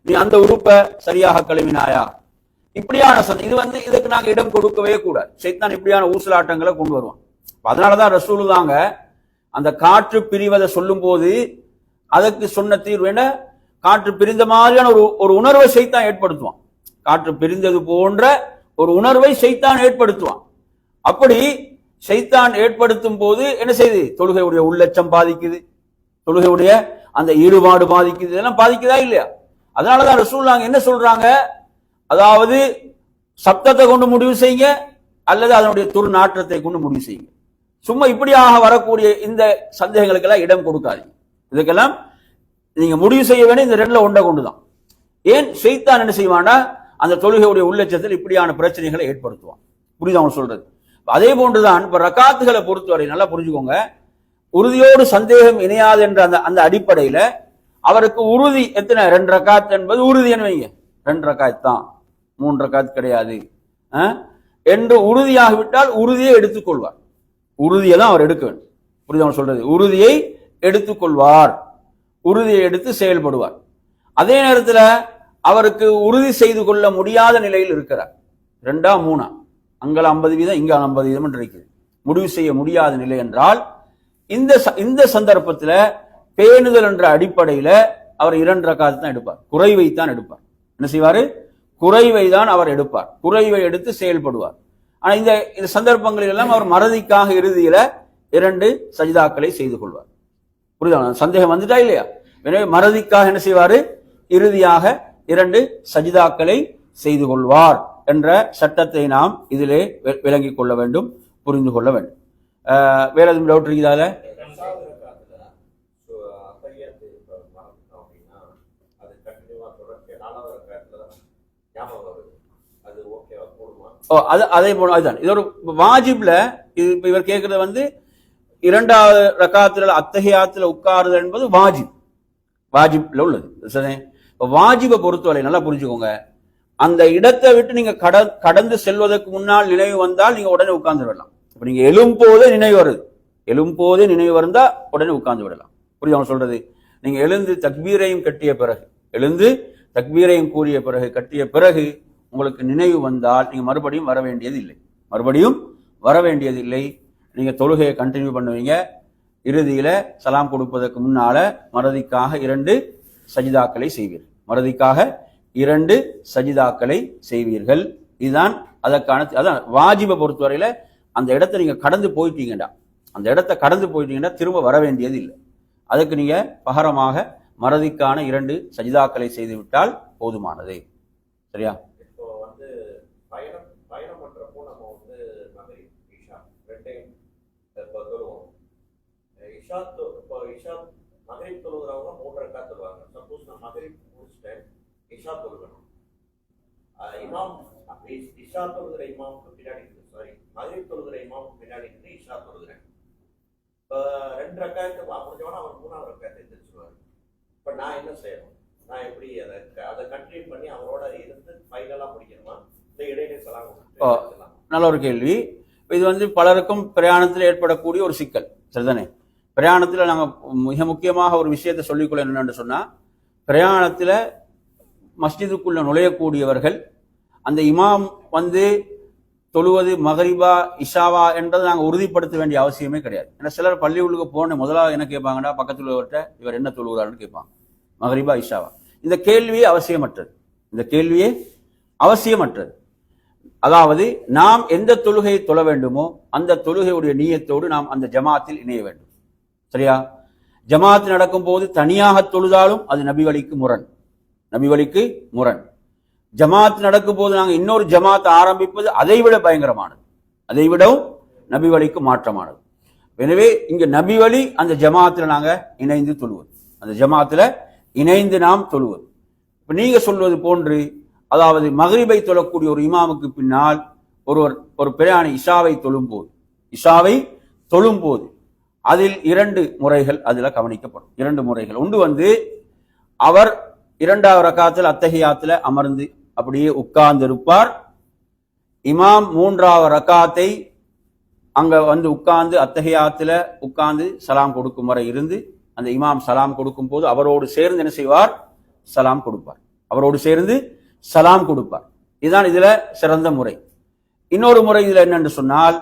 A: நீ அந்த உறுப்பை சரியாக கழுவினாயா, இப்படியான இது இதுக்கு நாங்க இடம் கொடுக்கவே கூடாது. சைத்தான் இப்படியான ஊசலாட்டங்களை கொண்டு வருவான். அதனாலதான் ரசூலுல்லாஹ் அந்த காற்று பிரிவதை சொல்லும் போது அதற்கு சொன்ன தீர்வு என்ன? காற்று பிரிந்த மாதிரியான ஒரு உணர்வை சைத்தான் ஏற்படுத்துவான். காற்று பிரிந்தது போன்ற ஒரு உணர்வை சைத்தான் ஏற்படுத்துவான். அப்படி சைத்தான் ஏற்படுத்தும் போது என்ன செய்யுது? தொழுகையுடைய உள்ளச்சம் பாதிக்குது, தொழுகையுடைய அந்த ஈடுபாடு பாதிக்குது, இதெல்லாம் பாதிக்குதா இல்லையா? அதனாலதான் ரசூலுல்லாஹ் என்ன சொல்றாங்க, அதாவது சப்தத்தை கொண்டு முடிவு செய்யுங்க அல்லது அதனுடைய துர்நாற்றத்தை கொண்டு முடிவு செய்யுங்க. சும்மா இப்படியாக வரக்கூடிய இந்த சந்தேகங்களுக்கெல்லாம் இடம் கொடுக்காதீங்க. இதுக்கெல்லாம் நீங்க முடிவு செய்ய வேண்டிய இந்த ரெண்டுல ஒன்றை கொண்டுதான். ஏன் ஷைத்தான் என்ன செய்வானா, அந்த தொழுகையுடைய உள்ளச்சத்தில் இப்படியான பிரச்சனைகளை ஏற்படுத்துவான். புரியுது அவங்க சொல்றது? அதே போன்றுதான் இப்ப ரக்காத்துகளை பொறுத்தவரை நல்லா புரிஞ்சுக்கோங்க. உறுதியோடு சந்தேகம் இணையாது என்ற அந்த அடிப்படையில அவருக்கு உறுதி எத்தனை? 2 ரக்காத் என்பது உறுதி என்ன வைங்க, 2 ரக்காத் தான், 3 ரக்காத் கிடையாது என்று உறுதியாகிவிட்டால் உறுதியை எடுத்துக்கொள்வார். உறுதியை தான் அவர் எடுக்க வேண்டும். புரியுது அவங்க சொல்றது? உறுதியை எடுத்துக்கொள்வார், உறுதியை எடுத்து செயல்படுவார். அதே நேரத்தில் அவருக்கு உறுதி செய்து கொள்ள முடியாத நிலையில் இருக்கிறார். 2ஆ 3ஆ, அங்கே 50% இங்கே 50% என்று இருக்குது. முடிவு செய்ய முடியாத நிலை என்றால் இந்த சந்தர்ப்பத்தில் பேணுதல் என்ற அடிப்படையில் அவர் 2 ரக்காத் தான் எடுப்பார், குறைவை தான் எடுப்பார். என்ன செய்வாரு? குறைவை தான் அவர் எடுப்பார், குறைவை எடுத்து செயல்படுவார். ஆனா இந்த சந்தர்ப்பங்களில் எல்லாம் அவர் மறதிக்காக இறுதியில 2 சஜிதாக்களை செய்து கொள்வார். புரியுதா? சந்தேகம் வந்துட்டா இல்லையா? எனவே மறதிக்காக என்ன செய்வாரு? இறுதியாக 2 சஜிதாக்களை செய்து கொள்வார் என்ற சட்டத்தை நாம் இதிலே விளங்கிக் கொள்ள வேண்டும், புரிந்து கொள்ள வேண்டும். வேற எதுவும் டவுட் இருக்குதால? அதே போல அதுதான் இது ஒரு வாஜிப்ல. இவர் கேட்கறது 2வது ரக்காத்துல அத்தஹியாத்துல உட்காருதல் என்பது வாஜிப்ல உள்ளது. சரி, வாஜிபை பொறுத்தவரை நல்லா புரிஞ்சுக்கோங்க. அந்த இடத்தை விட்டு நீங்க கடந்து செல்வதற்கு முன்னால் நினைவு வந்தால் நீங்க உடனே உட்கார்ந்து விடலாம். இப்ப நீங்க எழும்போதே நினைவு வருது, எழும்போதே நினைவு வந்தா உடனே உட்கார்ந்து விடலாம். புரியுது அவங்க சொல்றது? நீங்க எழுந்து தக்பீரையும் கட்டிய பிறகு, எழுந்து தக்பீரையும் கூறிய பிறகு, கட்டிய பிறகு உங்களுக்கு நினைவு வந்தால் நீங்க மறுபடியும் வர வேண்டியது இல்லை. நீங்க தொழுகையை கண்டினியூ பண்ணுவீங்க. இறுதியில சலாம் கொடுப்பதற்கு முன்னால மறதிக்காக 2 சஜிதாக்களை செய்வீர்கள், மறதிக்காக 2 சஜிதாக்களை செய்வீர்கள். இதுதான் அதற்கான அதான் வாஜிபை பொறுத்தவரையில. அந்த இடத்தை நீங்க கடந்து போயிட்டீங்கன்னா திரும்ப வர வேண்டியது இல்லை. அதுக்கு நீங்க பகரமாக மறதிக்கான 2 சஜிதாக்களை செய்து விட்டால் போதுமானது. சரியா?
B: மகரிப் தொழுகிறவங்க 3 ரக்காத் தொழுவாங்க. சப்போஸ் நான் மகரிப் முடிச்சிட்டேன், இஷா தொழுகணும். இமாம் இஷா தொழுகிற இமாமுக்கு பின்னாடி இருக்கு, சாரி மகரிப் தொழுகிற இமாமுக்கு பின்னாடி இருந்து இஷா தொழுகிறேன். இப்போ 2 ரக்காத்து முடிஞ்சவனா அவர் 3ஆவது ரக்காத்தை எந்திரிச்சிருவாரு. இப்போ நான் என்ன செய்யணும்? நான் எப்படி அதை கண்டினியூ பண்ணி அவரோட இருந்து ஃபைனலாக முடிக்கணுமா, இந்த இடையிலே சலாம்?
A: நல்ல ஒரு கேள்வி. இது பலருக்கும் பிரயாணத்தில் ஏற்படக்கூடிய ஒரு சிக்கல். சரிதானே? பிரயாணத்தில் நாங்கள் மிக முக்கியமாக ஒரு விஷயத்தை சொல்லிக்கொள்ள என்னென்னு சொன்னால், பிரயாணத்தில் மஸ்ஜிதுக்குள்ள நுழையக்கூடியவர்கள் அந்த இமாம் தொழுவது மகரிபா இஷாவா என்றதை நாங்கள் உறுதிப்படுத்த வேண்டிய அவசியமே கிடையாது. ஏன்னா சிலர் பள்ளி உள்ளுக்கு போன முதலாவது என்ன கேட்பாங்கடா, பக்கத்தில் உள்ளவர்கிட்ட இவர் என்ன தொழுகிறாருன்னு கேட்பாங்க, மகரிபா இஷாவா. இந்த கேள்வியே அவசியமற்றது. அதாவது நாம் எந்த தொழுகையை தொழ வேண்டுமோ அந்த தொழுகையுடைய நீயத்தோடு நாம் அந்த ஜமாத்தில் இணைய வேண்டும். சரியா? ஜமாத் நடக்கும் போது தனியாக தொழுதாலும் அது நபி வழிக்கு முரண். ஜமாத் நடக்கும் போது நாங்கள் இன்னொரு ஜமாத் ஆரம்பிப்பது அதைவிட பயங்கரமானது, அதைவிடவும் நபி வழிக்கு மாற்றமானது. எனவே இங்க நபி வழி அந்த ஜமாத்துல நாங்க இணைந்து தொழுவது, அந்த ஜமாத்துல இணைந்து நாம் தொழுவது. இப்ப நீங்க சொல்வது போன்று, அதாவது மகரிபை தொழக்கூடிய ஒரு இமாமுக்கு பின்னால் ஒரு பிரயாணி இஷாவை தொழும் போது அதில் 2 முறைகள் அதுல கவனிக்கப்படும். 2 முறைகள். ஒன்று அவர் 2வது ரக்காத்தில் அத்தஹியாத்துல அமர்ந்து அப்படியே உட்கார்ந்து இருப்பார். இமாம் 3வது ரக்காத்தை அங்க உட்கார்ந்து அத்தஹியாத்துல உட்கார்ந்து சலாம் கொடுக்கும் வரை இருந்து அந்த இமாம் சலாம் கொடுக்கும் போது அவரோடு சேர்ந்து என்ன செய்வார்? சலாம் கொடுப்பார். இதுதான் இதுல சிறந்த முறை. இன்னொரு முறை இதுல என்னென்று சொன்னால்,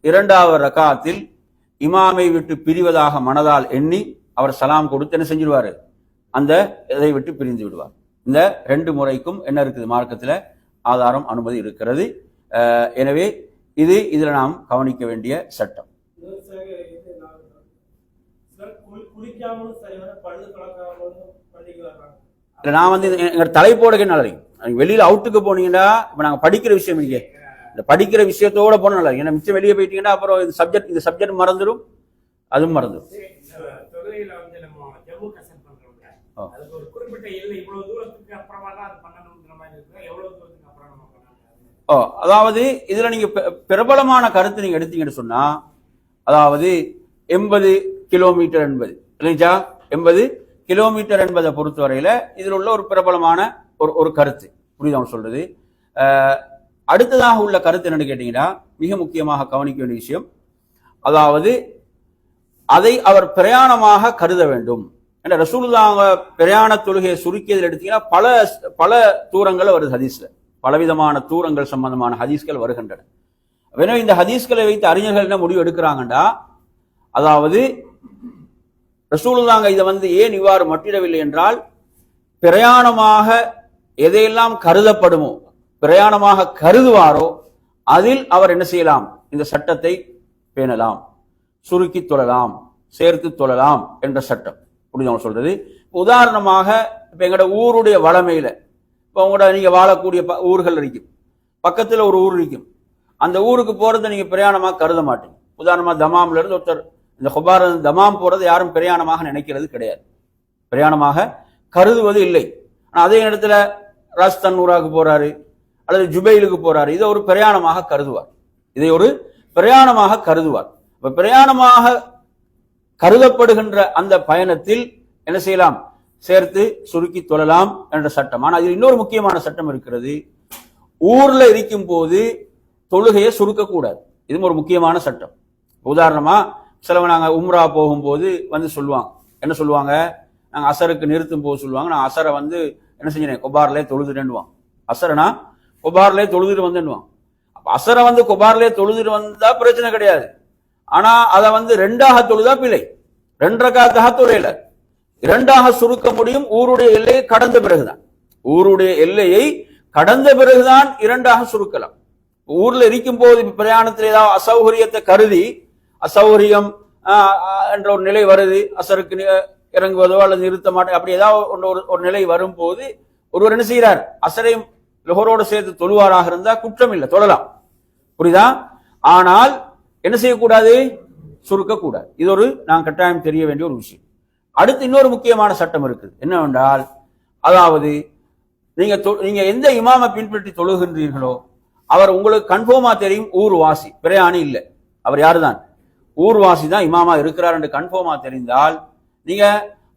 A: 2வது ரக்காத்தில் இமாமை விட்டு பிரிவதாக மனதால் எண்ணி அவர் சலாம் கொடுத்து என்ன செஞ்சிருவாரு, அந்த இதை விட்டு பிரிந்து விடுவார். இந்த 2 முறைக்கும் என்ன இருக்குது, மார்க்கத்தில் ஆதாரம் அனுமதி இருக்கிறது. எனவே இதுல நாம் கவனிக்க வேண்டிய சட்டம். நான் எங்க தலைப்போட நல்லா வெளியில அவுட்டுக்கு போனீங்கன்னா, இப்ப நாங்க படிக்கிற விஷயம் இல்லையே, இந்த படிக்கிற விஷயத்தோட போன நல்லா ஏன்னா மிச்சம் வெளியே போயிட்டீங்கன்னா அப்புறம் இந்த சப்ஜெக்ட் மறந்துடும், அதுவும் மறந்துடும். அதாவது இதுல நீங்க பிரபலமான கருத்து நீங்க எடுத்தீங்கன்னு சொன்னா, அதாவது 80 கிலோமீட்டர் என்பது இல்லைங்களா, 80 கிலோமீட்டர் என்பதை பொறுத்தவரையில இதில் உள்ள ஒரு பிரபலமான ஒரு கருத்து புரியுதா சொல்றது. அடுத்ததாக உள்ள கருத்து என்னன்னு கேட்டீங்கன்னா, மிக முக்கியமாக கவனிக்க வேண்டிய விஷயம், அதாவது அதை அவர் பிரயாணமாக கருத வேண்டும். ஏன்னா ரசூலுல்லாஹ் பிரயாண தொழுகையை சுருக்கியதில் எடுத்தீங்கன்னா பல தூரங்கள் வருது ஹதீஸ்ல, பலவிதமான தூரங்கள் சம்பந்தமான ஹதீஸ்கள் வருகின்றன. எனவே இந்த ஹதீஸ்களை வைத்து அறிஞர்கள் என்ன முடிவு எடுக்கிறாங்கண்டா, அதாவது ரசூலுல்லாஹ் இதை ஏன் இவ்வாறு மட்டிடவில்லை என்றால், பிரயாணமாக எதையெல்லாம் கருதப்படுமோ, பிரயாணமாக கருதுவாரோ அதில் அவர் என்ன செய்யலாம், இந்த சட்டத்தை பேணலாம், சுருக்கி தொழலாம், சேர்த்து தொழலாம் என்ற சட்டம் புரியுது சொல்றது. உதாரணமாக இப்ப எங்களோட ஊருடைய வளமையில, இப்ப உங்களோட நீங்க வாழக்கூடிய ஊர்கள் இருக்கும், பக்கத்துல ஒரு ஊர் இருக்கும், அந்த ஊருக்கு போறதை நீங்க பிரயாணமாக கருத மாட்டீங்க. உதாரணமா தமாம்ல இருந்து ஒருத்தர் இந்த ஹுபார் தமாம் போறது யாரும் பிரயாணமாக நினைக்கிறது கிடையாது, பிரயாணமாக கருதுவது இல்லை. ஆனா அதே நேரத்துல ராஜ்தன்னூராவுக்கு போறாரு அல்லது ஜுபைலுக்கு போறாரு, இதை ஒரு பிரயாணமாக கருதுவார், இதை ஒரு பிரயாணமாக கருதுவார். இப்ப பிரயாணமாக கருதப்படுகின்ற அந்த பயணத்தில் என்ன செய்யலாம், சேர்த்து சுருக்கி தொழலாம் என்ற சட்டம். ஆனா இது இன்னொரு முக்கியமான சட்டம் இருக்கிறது, ஊர்ல இருக்கும் போது தொழுகையை சுருக்கக்கூடாது, இதுவும் ஒரு முக்கியமான சட்டம். உதாரணமா சிலவங்க நாங்க உம்ரா போகும்போது சொல்லுவாங்க, என்ன சொல்லுவாங்க, நாங்க அசருக்கு நிறுத்தும் போது சொல்லுவாங்க, நான் அசரை என்ன செஞ்சேன், கொபார்லே தொழுதுடுவான், அசரனா கொபார்லே தொழுதுட்டு வந்துடுவான். அப்ப அசரை கொபார்லே தொழுதுட்டு வந்தா பிரச்சனை கிடையாது. ஆனா அதை 2ஆக தொழுதா பிழை, 2 ரக்காத்தாக தொழையில, 2ஆக சுருக்க முடியும், ஊருடைய எல்லையை கடந்த பிறகுதான், ஊருடைய எல்லையை கடந்த பிறகுதான் 2ஆக சுருக்கலாம். ஊர்ல இருக்கும் போது பிரயாணத்தில் ஏதாவது அசௌகரியத்தை கருதி, அசௌகரியம் என்ற ஒரு நிலை வருது, அசருக்கு இறங்குவதோ அல்லது நிறுத்த மாட்டேன் அப்படி ஏதாவது ஒரு நிலை வரும்போது ஒருவர் என்ன செய்கிறார், அசரையும் லொஹரோடு சேர்த்து தொழுவாராக இருந்தா குற்றம் இல்லை, தொழலாம், புரியுதா. ஆனால் என்ன செய்யக்கூடாது, சுருக்கக்கூடாது. இது ஒரு நான் கட்டாயம் தெரிய வேண்டிய ஒரு விஷயம். அடுத்து இன்னொரு முக்கியமான சட்டம் இருக்குது, என்னவென்றால், அதாவது நீங்க எந்த இமாமை பின்பற்றி தொழுகின்றீர்களோ அவர் உங்களுக்கு கன்ஃபார்மா தெரியும், ஊர்வாசி, பிரயாணி இல்லை, அவர் யாருதான், ஊர்வாசி தான் இமாமா இருக்கிறார் என்று கன்ஃபார்மா தெரிந்தால், நீங்க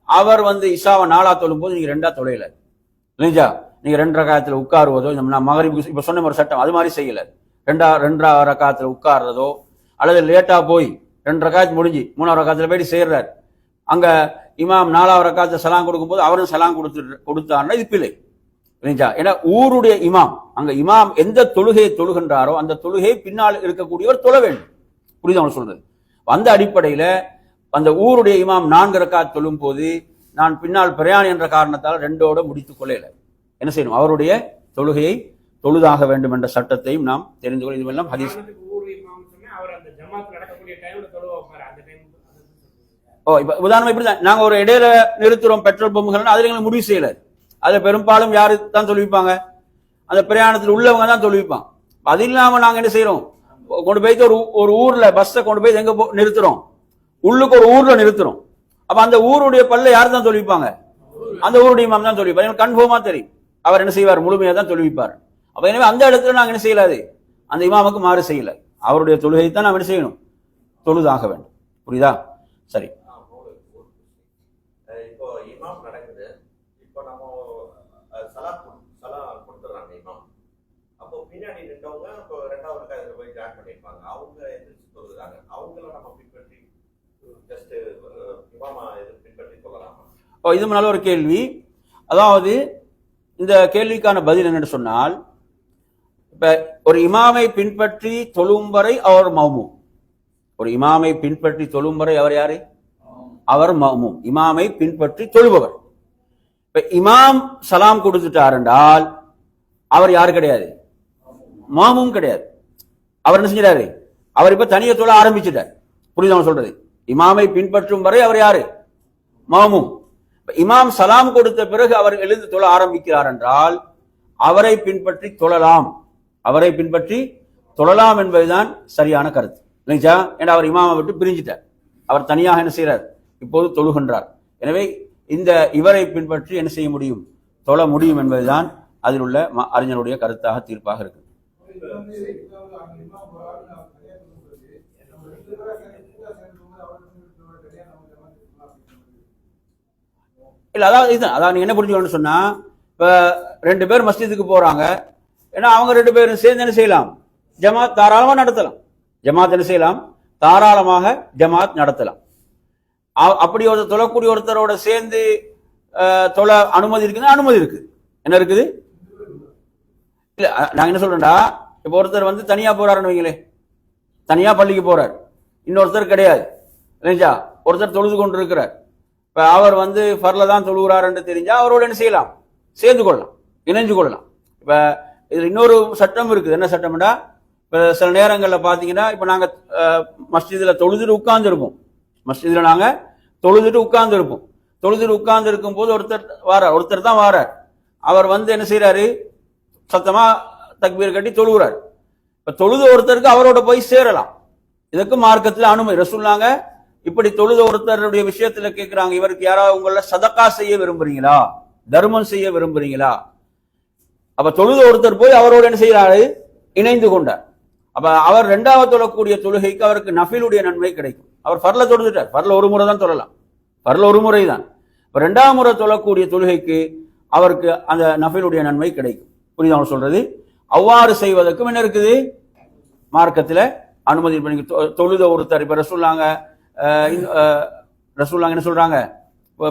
A: அவர் இஷாவை 4ஆ தொழும் போது நீங்க 2ஆ தொழையில இல்லைங்களா, நீங்க 2 ரக்காத்துல உட்காருவதோ, நான் மகரிப் இப்ப சொன்ன ஒரு சட்டம் அது மாதிரி செய்யல, 2 ரக்காத்துல உட்கார்றதோ அல்லது லேட்டா போய் 2 ரக்காத்து முடிஞ்சு 3ஆவது ரக்காத்துல போய் சேர்றார், அங்க இமாம் 4ஆவது ரக்காத்துல சலாம் கொடுக்கும் போது அவரும் சலாம் கொடுத்தாருன்னா இது பிழை இல்லைங்களா. ஏன்னா ஊருடைய இமாம், அங்க இமாம் எந்த தொழுகையை தொழுகின்றாரோ அந்த தொழுகையை பின்னால் இருக்கக்கூடியவர் தொழ வேண்டும், புரியுது அவங்க சொல்றது. அந்த அடிப்படையில அந்த ஊருடைய இமாம் 4 ரக்காத் தொழும் போது நான் பின்னால் பிரயாணி என்ற காரணத்தால் 2ஓட முடித்துக் கொள்ளல, என்ன செய்யணும், அவருடைய தொழுகையை தொழுதாக வேண்டும் என்ற சட்டத்தையும் நாம் தெரிந்து கொள்ள. இதுவெல்லாம் ஹதீஸ். இப்ப உதாரணம் இப்படிதான், நாங்க ஒரு இடையில நிறுத்துறோம் பெட்ரோல் பம்புகள், அதுல எங்களுக்கு முடிவு செய்யல, அதுல பெரும்பாலும் யாரு தான் தொழுவிப்பாங்க, அந்த பிரயாணத்தில் உள்ளவங்க தான் தொழுவிப்பாங்க. அது இல்லாம நாங்க என்ன செய்யறோம், கொண்டு போயிட்டு ஒரு ஊர்ல பஸ்ஸை கொண்டு போய் எங்க நிறுத்துறோம், உள்ளுக்கு ஒரு ஊர்ல நிறுத்துறோம். அப்ப அந்த ஊருடைய பல்ல யார் தான் தொழுவிப்பாங்க, அந்த ஊருடைய இமாம் தான் தொழுவிப்பார், எனக்கு கன்ஃபார்மா தெரியும், அவர் என்ன செய்வார், முழுமையா தான் தொழுவிப்பார். அப்ப எனவே அந்த இடத்துல நாங்க என்ன செய்யலாது, அந்த இமாமுக்கு மாறு செய்யல, அவருடைய தொழுகை தான் நாம் என்ன செய்யணும், தொழுதாக வேண்டும், புரியுதா. சரி,
B: இப்போ இமாம் நடக்குது, இப்போ நம்ம சலாம் கொடுத்துறாங்க இமாம், அப்போ பின்னாடி நின்றவங்க இப்போ 2ஆவது ரக்காத்துல போய் ஜாயின் பண்ணிருப்பாங்க, அவங்க எந்திரிச்சு தொழுகிறாங்க, அவங்கள நம்ம பின்பற்றி ஜஸ்ட் இமாமா பின்பற்றி சொல்லலாமா.
A: இது நல்ல ஒரு கேள்வி. அதாவது இந்த கேள்விக்கான பதில் என்னன்னு சொன்னால், இப்ப ஒரு இமாமை பின்பற்றி தொழும் வரை அவர் மௌமூம், ஒரு இமாமை பின்பற்றி தொழும் வரை அவர் யாரு? அவர் மஅமூம், இமாமை பின்பற்றி தொழுபவர். இப்ப இமாம் சலாம் கொடுத்துட்டார் என்றால் அவர் யாரு கிடையாது? மஅமூம் கிடையாது. அவர் என்ன செஞ்சாரு? அவர் இப்ப தனிய தொழ ஆரம்பிச்சுட்டார். புரியுதா சொல்றது? இமாமை பின்பற்றும் வரை அவர் யாரு? மஅமூம். இமாம் சலாம் கொடுத்த பிறகு அவர் எழுந்து தொழ ஆரம்பிக்கிறார் என்றால் அவரை பின்பற்றி தொழலாம், அவரை பின்பற்றி தொழலாம் என்பதுதான் சரியான கருத்து, இல்லைங்களா? ஏன்னா அவர் இமாமை விட்டு பிரிஞ்சிட்டார், அவர் தனியாக என்ன செய்யறார்? இப்போது தொழுகின்றார். எனவே இந்த இவரை பின்பற்றி என்ன செய்ய முடியும்? தொழ முடியும் என்பதுதான் அதில் உள்ள அறிஞருடைய கருத்தாக தீர்ப்பாக இருக்கு. இல்ல, அதாவது நீங்க என்ன புரிஞ்சுக்கணும்னு சொன்னா, இப்ப 2 பேர் மஸ்ஜிதுக்கு போறாங்க, ஏன்னா அவங்க 2 பேரும் சேர்ந்து என்ன செய்யலாம்? ஜமாத் தாராளமா நடத்தலாம். ஜமாத் என்ன செய்யலாம்? தாராளமாக ஜமாத் நடத்தலாம். அப்படி ஒரு தொழக்கூடிய ஒருத்தரோட சேர்ந்து தொழ அனுமதி இருக்குன்னா அனுமதி இருக்கு. என்ன இருக்குது? இல்ல, நாங்க என்ன சொல்றோம்டா, இப்ப ஒருத்தர் வந்து தனியா போறாருன்னு வைங்களே, தனியா பள்ளிக்கு போறார், இன்னொருத்தர் கிடையாது, இல்லைங்களா? ஒருத்தர் தொழுது கொண்டு இருக்கிறார். இப்ப அவர் வந்து ஃபர்ல தான் தொழுகிறார் என்று தெரிஞ்சா அவரோட என்ன செய்யலாம்? சேர்ந்து கொள்ளலாம், இணைஞ்சு கொள்ளலாம். இப்ப இதுல இன்னொரு சட்டம் இருக்குது. என்ன சட்டம்டா, இப்ப சில நேரங்கள்ல பாத்தீங்கன்னா, இப்ப நாங்க மஸ்ஜிதுல தொழுதுட்டு உட்கார்ந்து இருப்போம், மஸ்ஜிதுல நாங்க தொழுதுட்டு உட்கார்ந்து இருப்போம். தொழுதுட்டு உட்கார்ந்து இருக்கும் போது ஒருத்தர் தான் வாரார். அவர் வந்து என்ன செய்யறாரு? சத்தமா தக்பீர் கட்டி தொழுகிறார். இப்ப தொழுத ஒருத்தருக்கு அவரோட போய் சேரலாம். இதுக்கு மார்க்கத்துல அனுமதி. ரசூலுல்லாஹ் இப்படி தொழுத ஒருத்தருடைய விஷயத்துல கேட்கிறாங்க, இவருக்கு யாராவது உங்கள சதக்கா செய்ய விரும்புறீங்களா, தர்மம் செய்ய விரும்புறீங்களா? அப்ப தொழுத ஒருத்தர் போய் அவரோட என்ன செய்யறாரு? இணைந்து கொண்டார். அப்ப அவர் 2வது தொழக்கூடிய தொழுகைக்கு அவருக்கு நஃபிலுடைய நன்மை கிடைக்கும். அவர் ஃபர்ல தொழுதுட்டார், ஃபர்ல ஒரு முறை தான் தொழலாம், ஃபர்ல ஒரு முறை தான். இப்ப 2வது முறை தொழக்கூடிய தொழுகைக்கு அவருக்கு அந்த நஃபிலுடைய நன்மை கிடைக்கும். புரியுதா அவங்க சொல்றது? அவ்வாறு செய்வதற்கும் என்ன இருக்குது? மார்க்கத்துல அனுமதி. தொழுத ஒருத்தர் இப்ப ரசூலுல்லாஹ் என்ன சொல்றாங்க?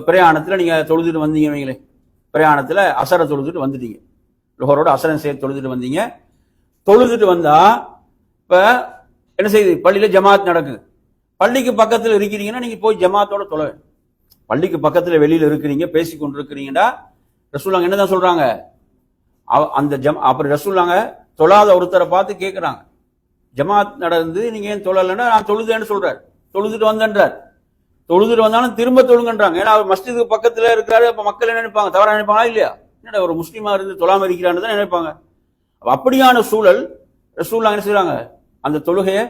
A: பிரயாணத்துல நீங்க தொழுதுட்டு வந்தீங்க வைங்களே, பிரயாணத்துல அசரை தொழுதுட்டு வந்துட்டீங்க, லுஹரோட அசரன் சேர்த்து தொழுதுட்டு வந்தீங்க. தொழுதுட்டு வந்தா இப்ப என்ன செய்யுது? பள்ளியில ஜமாத் நடக்குது. பள்ளிக்கு பக்கத்துல இருக்கிறீங்கன்னா நீங்க போய் ஜமாத்தோட தொழ. பள்ளிக்கு பக்கத்துல வெளியில இருக்கிறீங்க, பேசி கொண்டு இருக்கிறீங்கன்னா ரசூலுல்லாஹ் என்னதான் சொல்றாங்க? அந்த அப்படி ரசூலுல்லாஹ் தொழாத ஒருத்தரை பார்த்து கேட்கிறாங்க, ஜமாத் நடந்து நீங்க ஏன் தொழலைன்னா, நான் தொழுதேன்னு சொல்றாரு, தொழுதுட்டு வந்தன்றார். தொழுதுட்டு வந்தாலும் திரும்ப தொழுங்கன்றாங்க. ஏன்னா அவர் மஸ்ஜிதுக்கு பக்கத்துல இருக்கிறாரு. அப்ப மக்கள் என்ன நினைப்பாங்க? தவறா நினைப்பாங்களா? இல்லையா? என்னடா ஒரு முஸ்லீமா இருந்து தொழாம இருக்கிறான்னு தான் நினைப்பாங்க. அப்படியான சூழல் ரசூலுல்லாஹ் என்ன செய்றாங்க? அந்த தொழுகையை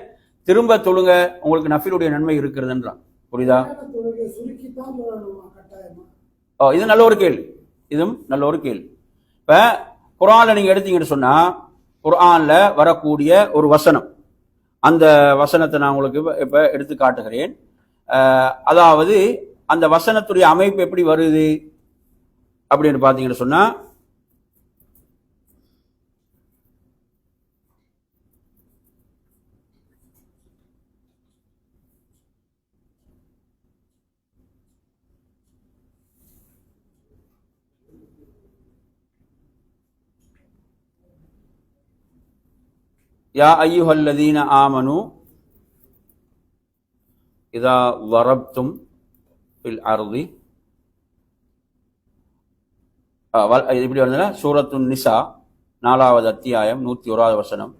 A: திரும்ப தொழுங்க, உங்களுக்கு நஃபிலுடைய நன்மை இருக்கிறதுன்றான். புரியுதா? இது நல்ல ஒரு கேள்வி, இதுவும் நல்ல ஒரு கேள்வி. இப்ப குர்ஆன்ல நீங்க எடுத்தீங்கன்னு சொன்னா, குர்ஆன்ல வரக்கூடிய ஒரு வசனம், அந்த வசனத்தை நான் உங்களுக்கு இப்ப எடுத்து காட்டுகிறேன். அதாவது அந்த வசனத்துடைய அமைப்பு எப்படி வருது அப்படின்னு பாத்தீங்கன்னு சொன்னா, யா அய்யுஹல்லதீன ஆமனு இதா வரப்தும் ஃபில் அர்தி, இப்படி வருதுன்னா சூரத்துன் நிசா 4வது அத்தியாயம் 101வது வசனம்.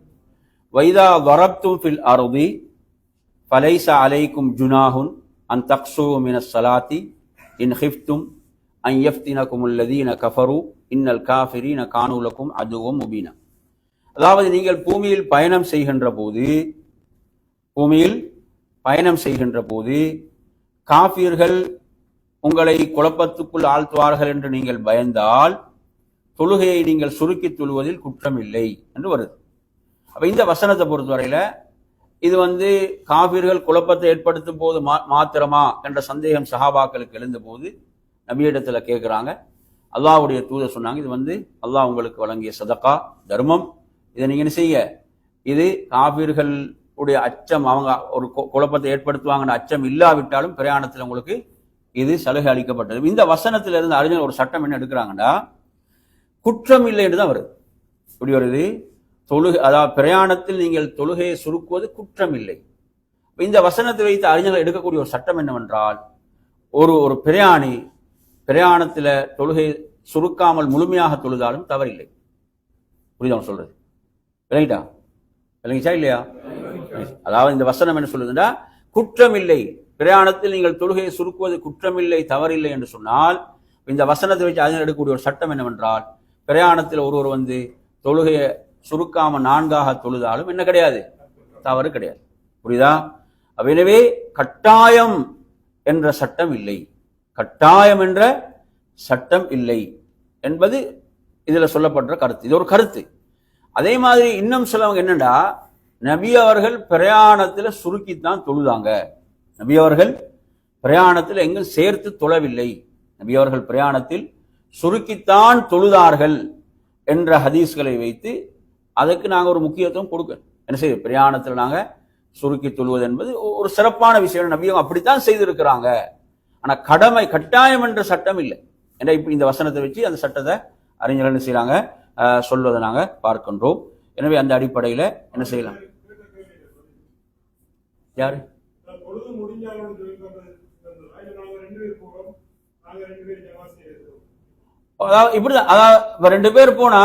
A: வைதா வரப்தும் ஃபில் அர்தி ஃபலைஸ அலைக்கும் ஜுனாஹுன் அன் தக்ஸூ மினஸ் ஸலாத்தி இன் ஹிஃப்தும் அன் யஃப்தினகுமுல் லதீன கஃபரு இன்னல் காஃபிரீன கானூ லகும் அதுவும் முபீனா. அதாவது நீங்கள் பூமியில் பயணம் செய்கின்ற போது காஃபிர்கள் உங்களை குழப்பத்துக்குள் ஆழ்த்துவார்கள் என்று நீங்கள் பயந்தால் தொழுகையை நீங்கள் சுருக்கி தொழுவதில் குற்றம் இல்லை என்று வருது. அப்ப இந்த வசனத்தை பொறுத்தவரையில இது வந்து காஃபிர்கள் குழப்பத்தை ஏற்படுத்தும் போது மாத்திரமா என்ற சந்தேகம் சஹாபாக்களுக்கு எழுந்த போது நபியிடத்துல கேட்கிறாங்க. அல்லாஹ்வுடைய தூதர் சொன்னாங்க, இது வந்து அல்லாஹ் உங்களுக்கு வழங்கிய சதகா, தர்மம். இதை நீங்க என்ன செய்ய, இது காபிர்களுடைய அச்சம், அவங்க ஒரு குழப்பத்தை ஏற்படுத்துவாங்கன்னு அச்சம் இல்லாவிட்டாலும் பிரயாணத்தில் உங்களுக்கு இது சலுகை அளிக்கப்பட்டது. இந்த வசனத்தில இருந்து அறிஞர் ஒரு சட்டம் என்ன எடுக்கிறாங்கன்னா, குற்றம் இல்லை என்று தான் வருது. இப்படி வருது, தொழுகை, அதாவது பிரயாணத்தில் நீங்கள் தொழுகையை சுருக்குவது குற்றம் இல்லை. இந்த வசனத்தை வைத்து அறிஞர்கள் எடுக்கக்கூடிய ஒரு சட்டம் என்னவென்றால், ஒரு பிரயாணத்தில் தொழுகை சுருக்காமல் முழுமையாக தொழுதாலும் தவறில்லை. புரியுதா சொல்றது? விளங்கிட்டா? விளங்கிச்சா இல்லையா? அதாவது இந்த வசனம் என்ன சொல்லுதுன்னா, குற்றமில்லை, பிரயாணத்தில் நீங்கள் தொழுகையை சுருக்குவது குற்றமில்லை, தவறில்லை என்று சொன்னால், இந்த வசனத்தை வச்சு அறிஞர் எடுக்கக்கூடிய ஒரு சட்டம் என்னவென்றால், பிரயாணத்தில் ஒருவர் தொழுகையை சுருக்காம 4ஆக தொழுதாலும் என்ன கிடையாது, தவறு கிடையாது. புரியுதா? எனவே கட்டாயம் என்ற சட்டம் இல்லை, கட்டாயம் என்ற சட்டம் இல்லை என்பது இதுல சொல்லப்படுற கருத்து. இது ஒரு கருத்து. அதே மாதிரி இன்னும் சிலவங்க என்னண்டா, நபி அவர்கள் பிரயாணத்துல சுருக்கித்தான் தொழுதாங்க, நபி அவர்கள் பிரயாணத்தில் எங்கும் சேர்த்து தொழவில்லை, நபி அவர்கள் பிரயாணத்தில் சுருக்கித்தான் தொழுதார்கள் என்ற ஹதீஸ்களை வைத்து அதுக்கு நாங்க ஒரு முக்கியத்துவம் கொடுக்கணும். என்ன செய்ய, பிரயாணத்தில் நாங்க சுருக்கி தொழுவது என்பது ஒரு சிறப்பான விஷயம், நபியும் அப்படித்தான் செய்திருக்கிறாங்க. ஆனா கடமை கட்டாயம் என்ற சட்டம் இல்லை. ஏன்னா இப்ப இந்த வசனத்தை வச்சு அந்த சட்டத்தை அறிஞர்கள் என்ன செய்யறாங்க, சொல்வதை நாங்க பார்க்கின்றோம். எனவே அந்த அடிப்படையில என்ன செய்யலாம்? யாரு இப்படிதான், அதாவது 2 பேர் போனா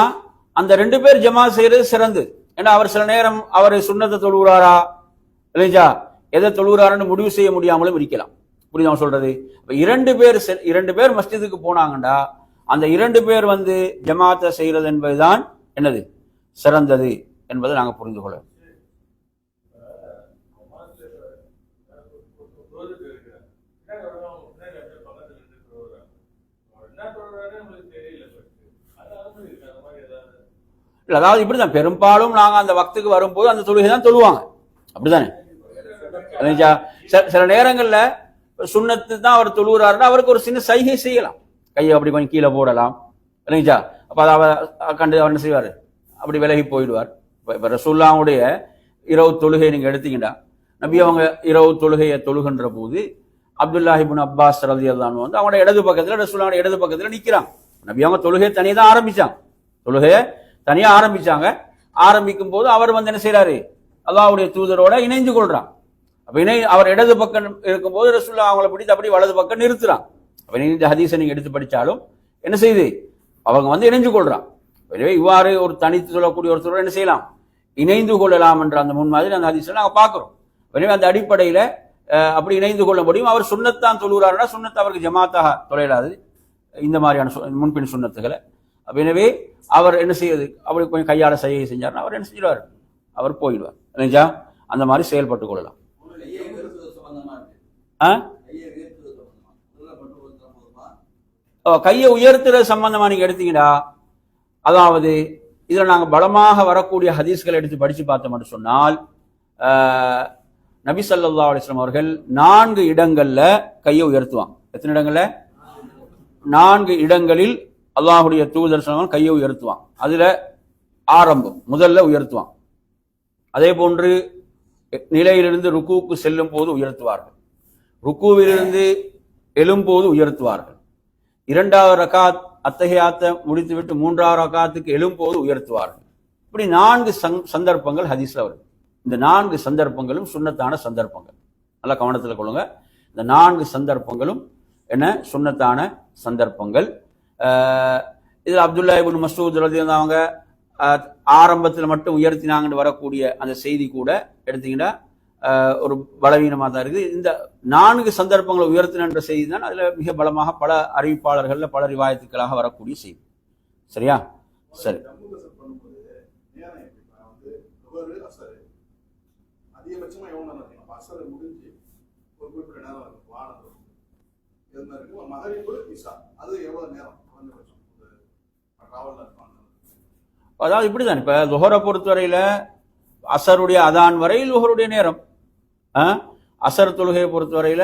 A: அந்த 2 பேர் ஜமா செய்யறது சிறந்து. ஏன்னா அவர் சில நேரம் அவர் சுன்னத்தை தொழுகிறாரா இல்லையா, எதை தொழுகிறாருன்னு முடிவு செய்ய முடியாமலும் இருக்கலாம். புரியுதா சொல்றது? 2 பேர் மஸ்ஜிதுக்கு போனாங்கண்டா அந்த 2 பேர் ஜமாத்தை செய்யறது என்பதுதான் என்னது சிறந்தது என்பதை நாங்க புரிந்து கொள்ள. அதாவது இப்படிதான் பெரும்பாலும் நாங்க அந்த வக்துக்கு வரும்போது அந்த தொழுகை தான் தொழுவாங்க, அப்படித்தானே? சில நேரங்கள்ல சுன்னத்து தான் அவர் தொழுகிறாருன்னா அவருக்கு ஒரு சின்ன சைகை செய்யலாம், கையை அப்படி கொஞ்சம் கீழே போடலாம், இல்லைங்களா? அப்ப அதை கண்டு அவர் என்ன செய்வாரு, அப்படி விலகி போயிடுவார். இப்ப ரசூலுல்லாஹ்வுடைய இரவு தொழுகை நீங்க எடுத்தீங்கன்னா, நபி அவங்க இரவு தொழுகையை தொழுகின்ற போது அப்துல்லாஹ் இப்னு அப்பாஸ் ரலியல்லாஹு அன்ஹு அவங்களோட இடது பக்கத்துல, ரசூலுல்லாஹ்வுடைய இடது பக்கத்துல நிக்கிறாங்க. நபி அவங்க தொழுகையை தனியா தான் ஆரம்பிச்சாங்க, தொழுகையை தனியா ஆரம்பிச்சாங்க. ஆரம்பிக்கும் போது அவர் என்ன செய்யறாரு, அல்லாஹ்வுடைய தூதரோட இணைந்து கொள்றாங்க. அப்ப அவர் இடது பக்கம் இருக்கும்போது ரசூலுல்லாஹ் அவங்களை பிடித்து அப்படி வலது பக்கம் நிறுத்துறாங்க. அப்ப இந்த ஹதீஸை நீங்க எடுத்து படிச்சாலும் என்ன செய்யுது, அவங்க இணைந்து கொள்றான். எனவே இவ்வாறு ஒரு தனித்து சொல்லக்கூடிய ஒருத்தரோட என்ன செய்யலாம், இணைந்து கொள்ளலாம் என்ற அந்த முன்மாதிரி அந்த ஹதீஸை நாங்க பார்க்கிறோம். எனவே அந்த அடிப்படையில அப்படி இணைந்து கொள்ள முடியும். அவர் சுன்னத்தான் தொழுகிறாருன்னா சுன்னத் அவருக்கு ஜமாத்தாக தொலைலாது, இந்த மாதிரியான முன்பின் சுன்னத்துகளை. எனவே அவர் என்ன செய்யுது, அப்படி கொஞ்சம் கையாள செய்ய செஞ்சாருன்னா அவர் என்ன செஞ்சிருவார், அவர் போயிடுவார், இல்லைங்களா? அந்த மாதிரி செயல்பட்டு கொள்ளலாம். கையை உயர்த்துறது சம்பந்தமா நீங்க எடுத்தீங்கன்னா, அதாவது இதுல நாங்க பலமாக வரக்கூடிய ஹதீஸ்களை எடுத்து படிச்சு பார்த்தோம்னு சொன்னால், நபி ஸல்லல்லாஹு அலைஹி வஸல்லம் அவர்கள் 4 இடங்கள்ல கையை உயர்த்துவாங்க. எத்தனை இடங்கள்ல? 4 இடங்களில் அல்லாஹ்வுடைய தூதர் ஸல்லல்லாஹு கையை உயர்த்துவாங்க. அதுல ஆரம்பம் முதல்ல உயர்த்துவாங்க. அதே போன்று நிலையிலிருந்து ருக்குவுக்கு செல்லும் போது உயர்த்துவார்கள், ருக்குவிலிருந்து எழும்போது உயர்த்துவார்கள், 2வது ரகாத் அத்தஹியாத்தை முடித்துவிட்டு 3வது ரகாத்துக்கு எழும்போது உயர்த்துவார்கள். இப்படி 4 சந்தர்ப்பங்கள் ஹதீஸ்ல வருது. இந்த 4 சந்தர்ப்பங்களும் சுன்னத்தான சந்தர்ப்பங்கள். நல்லா கவனத்தில் கொள்ளுங்க. இந்த 4 சந்தர்ப்பங்களும் என்ன சுன்னத்தான சந்தர்ப்பங்கள். இதில் அப்துல்லாஹ் இப்னு மஸ்ஊத் ரலியல்லாஹு அவங்க ஆரம்பத்தில் மட்டும் உயர்த்தினாங்கன்னு வரக்கூடிய அந்த செய்தி கூட எடுத்தீங்கன்னா ஒரு பலவீனமாக தான் இருக்குது. இந்த 4 சந்தர்ப்பங்களை உயர்த்தின செய்தி தான் அதுல மிக பலமாக பல அறிவிப்பாளர்கள்ல பல ரிவாயத்துக்களாக வரக்கூடிய செய்தி. சரியா? சரி. அதாவது இப்படிதான், இப்ப லுஹரை பொறுத்தவரையில அசருடைய அதான் வரை லுஹருடைய நேரம், அசர் தொழுகையை பொறுத்தவரையில